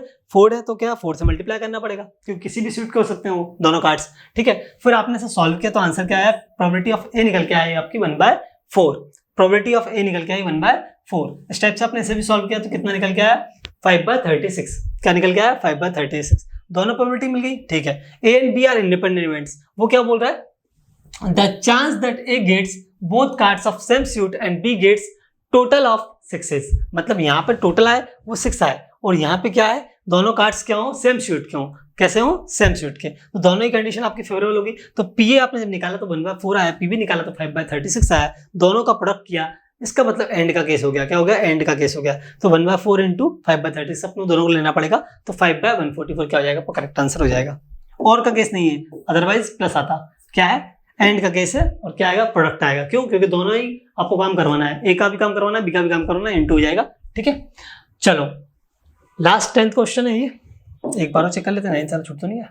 है, तो क्या 4 से मल्टीप्लाई करना पड़ेगा, क्योंकि किसी भी शूट के हो सकते हैं वो दोनों कार्ड्स, ठीक है। फिर आपने इसे सॉल्व किया तो आंसर क्या आया, प्रोबेबिलिटी ऑफ ए निकल के आई आपकी 1/4, प्रोबेबिलिटी ऑफ ए निकल के आई 1/4। स्टेप से आपने इसे भी सॉल्व किया तो कितना निकल के आया 5/36, क्या निकल के आया 5/36, दोनों प्रोबेबिलिटी मिल गई, ठीक है। A and B are independent events, वो क्या बोल रहा है, the chance that A gets both cards of same suit and B gets total of 6, मतलब यहाँ पे टोटल आए वो 6 आए, और यहाँ पे क्या है दोनों कार्ड्स क्या हो सेम शूट के हो, कैसे हो सेम शूट के, तो दोनों ही कंडीशन आपकी फेवरेबल होगी। तो पी आपने जब निकाला तो 1/4 आया, पी भी निकाला तो 5/36 आया, दोनों का प्रोडक्ट किया, इसका मतलब एंड का केस हो गया, क्या हो गया एंड का केस हो गया। तो 1/4 × 5/36 अपने दोनों को लेना पड़ेगा, तो 5/144 क्या हो जाएगा, करेक्ट आंसर हो जाएगा। और का केस नहीं है, अदरवाइज प्लस आता, क्या है एंड का केस है, और क्या आएगा प्रोडक्ट आएगा, क्यों, क्योंकि दोनों ही आपको काम करवाना है, ए का भी काम करवाना है बी का भी काम करवाना है, इंटू हो जाएगा, ठीक है। चलो लास्ट 10th क्वेश्चन है ये, एक बार और चेक कर लेते हैं, 9th साल छूट तो नहीं है,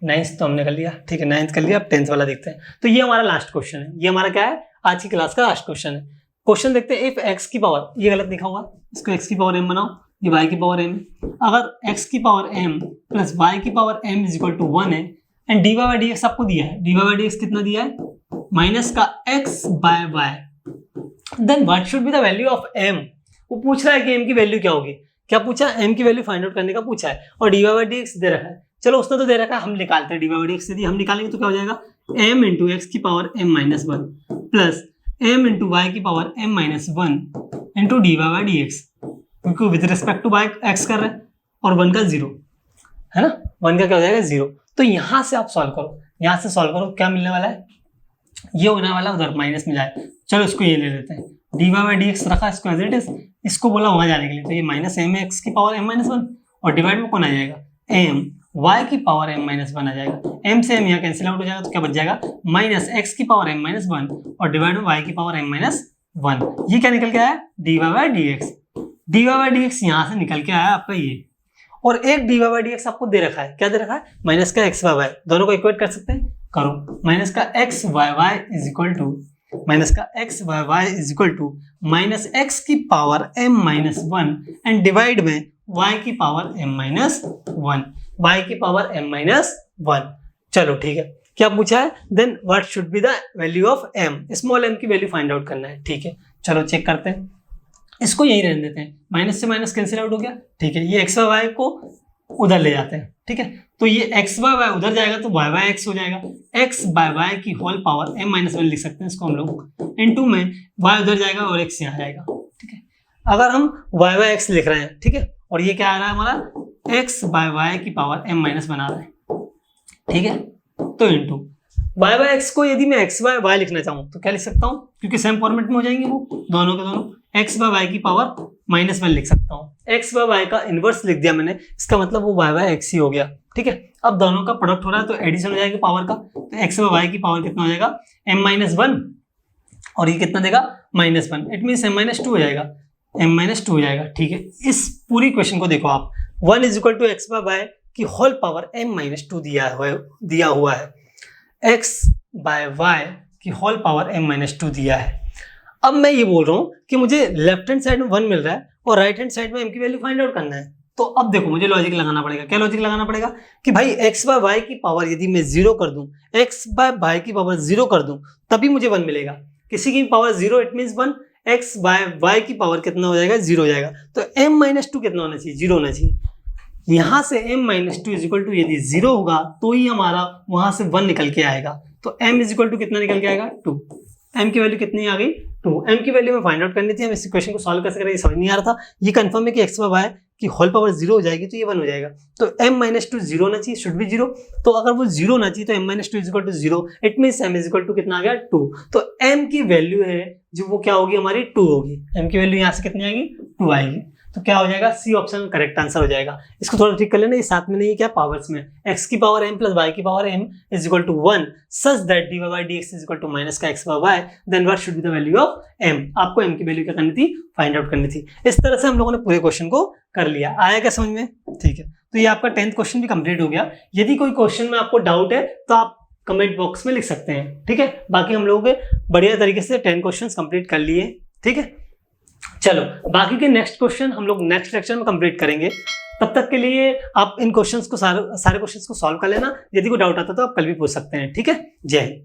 9th तो हमने कर लिया, ठीक है 9th कर लिया, अब 10th वाला देखते हैं। तो ये हमारा लास्ट क्वेश्चन है, ये हमारा क्या है आज की क्लास का लास्ट क्वेश्चन है। क्वेश्चन देखते हैं, इफ एक्स की पावर, ये गलत लिखा हुआ, इसको एक्स की पावर m बनाओ, ये वाई की पावर m, अगर एक्स की पावर m प्लस वाई की power m is equal to 1 है, एंड dy/dx आपको दिया है, dy/dx कितना दिया है माइनस का x/y, then what should be the value of m, वो पूछ रहा है कि m की वैल्यू क्या होगी, क्या पूछा m की वैल्यू फाइंड आउट करने का पूछा है, और dy/dx दे रखा है, चलो उसने तो दे रखा है, हम निकालते हैं dy/dx, यदि हम निकालेंगे तो क्या हो जाएगा m × x की power m-1 plus m × y की पावर m-1 इंटू dy/dx, क्योंकि with respect to y x कर रहे हैं, और 1 का 0 है ना, 1 का क्या हो जाएगा 0। तो यहां से आप सॉल्व करो, यहां से सॉल्व करो, क्या मिलने वाला है, ये होने वाला उधर माइनस में जाए, चलो इसको ये ले लेते हैं, dy/dx रखा इसको एज इट इज, इसको बोला वहां जाने के लिए, तो ये माइनस m(x) की पावर m-1 और डिवाइड में कौन आ जाएगा m y की पावर m-1 आ जाएगा, m से m यहाँ कैंसिल आउट हो जाएगा, तो क्या बच जाएगा माइनस x की पावर m-1 और डिवाइड में y की पावर m-1, ये क्या निकल के आया dy/dx, dy/dx यहाँ से निकल के आया आपका ये, और एक dy/dx आपको दे रखा है, क्या दे रखा है माइनस का x/y, दोनों को इक्वेट कर सकते हैं, करो, माइनस का x/y is equal to minus x की पावर m-1 एंड डिवाइड में y की पावर m-1, y की पावर m-1, चलो ठीक है, क्या पूछा है, then what should be the value of m, small m की वैल्यू फाइंड आउट करना है। ठीक है, चलो चेक करते हैं, इसको यही रहने देते हैं, माइनस से माइनस कैंसिल आउट हो गया। ठीक है, ये एक्स बाय वाई को उधर ले जाते हैं। ठीक है, तो ये एक्स बाय वाई उधर जाएगा तो वाई बाय एक्स हो जाएगा, एक्स बाय वाई की whole power M minus one लिख सकते हैं इसको हम लोग, इनटू में वाई उधर जाएगा और एक्स यहाँ जाएगा। ठीक है, अगर हम वाई बाय एक्स लिख रहे हैं, ठीक है, और ये क्या आ रहा है हमारा एक्स बाय वाई की पावर एम माइनस वन आ रहा है। ठीक है, तो इनटू वाई बाय एक्स को यदि मैं एक्स बाय वाई लिखना चाहूँ तो क्या लिख सकता हूँ, क्योंकि सेम फॉर्मेट में हो जाएंगे वो दोनों के दोनों, एक्स बाय वाई की पावर माइनस वन लिख सकता हूँ। एक्स बाय वाई का इनवर्स लिख दिया मैंने, इसका मतलब वो वाई बाय एक्स ही हो गया। ठीक है, अब दोनों का प्रोडक्ट हो रहा है तो एडिशन हो जाएगा पावर का, तो एक्स बाय वाई की पावर कितना हो जाएगा एम माइनस वन, और ये कितना देगा minus one, it mean m minus two हो जाएगा, एम माइनस टू हो जाएगा। ठीक है, इस पूरी क्वेश्चन को देखो आप, one is equal to X by Y की whole power M minus two दिया हुआ है, एक्स बाय वाई की whole power M minus two दिया है। अब मैं ये बोल रहा हूँ कि मुझे लेफ्ट हैंड साइड में वन मिल रहा है और राइट हैंड साइड में एम की वैल्यू फाइंड आउट करना है। तो अब देखो मुझे लॉजिक लगाना पड़ेगा, क्या लॉजिक लगाना पड़ेगा कि भाई एक्स बाय वाई की पावर यदि मैं जीरो कर दूं, एक्स बाय वाई की पावर जीरो कर दूं, तभी मुझे वन मिलेगा। किसी की power zero it mean one, x by Y की पावर कितना हो जाएगा जीरो हो जाएगा, तो एम माइनस टू कितना होना चाहिए, जीरो होना चाहिए। यहां से m minus two is equal to यदि जीरो होगा तो ही हमारा वहां से वन निकल के आएगा, तो m इज इक्वल टू कितना निकल के आएगा टू, m की वैल्यू कितनी आ गई टू, m की वैल्यू में फाइंड आउट करनी थी, हम इस इक्वेशन को सॉल्व कैसे करेंगे समझ नहीं आ रहा था। ये कंफर्म है कि x बाय वाई की होल पावर जीरो हो जाएगी तो ये वन हो जाएगा, तो m माइनस टू जीरो होना चाहिए, शुड बी जीरो, तो अगर वो जीरो होना चाहिए तो m minus two is equal to zero, it means m is equal to कितना आ गया टू, तो m की वैल्यू है जो वो क्या होगी हमारी टू होगी, m की वैल्यू यहाँ से कितनी आएगी टू आएगी, तो क्या हो जाएगा सी ऑप्शन करेक्ट आंसर हो जाएगा। इसको थोड़ा ठीक कर लेना, ये साथ में नहीं क्या पावर्स में, x की पावर m प्लस y की power m is equal to one, such that dy by dx is equal to minus का x by y, then what should be the value of m, आपको m की value क्या करनी थी find out करनी थी। इस तरह से हम लोगों ने पूरे क्वेश्चन को कर लिया, आया क्या समझ में। ठीक है, तो ये आपका 10th क्वेश्चन भी कंप्लीट हो गया। यदि कोई क्वेश्चन में आपको डाउट है तो आप कमेंट बॉक्स में लिख सकते हैं। ठीक है, बाकी हम लोगों के बढ़िया तरीके से 10 क्वेश्चन कंप्लीट कर लिए। ठीक है, चलो बाकी के नेक्स्ट क्वेश्चन हम लोग नेक्स्ट लेक्चर में कंप्लीट करेंगे। तब तक के लिए आप इन क्वेश्चंस को सारे क्वेश्चंस को सॉल्व कर लेना, यदि कोई डाउट आता तो आप कल भी पूछ सकते हैं। ठीक है, जय हिंद।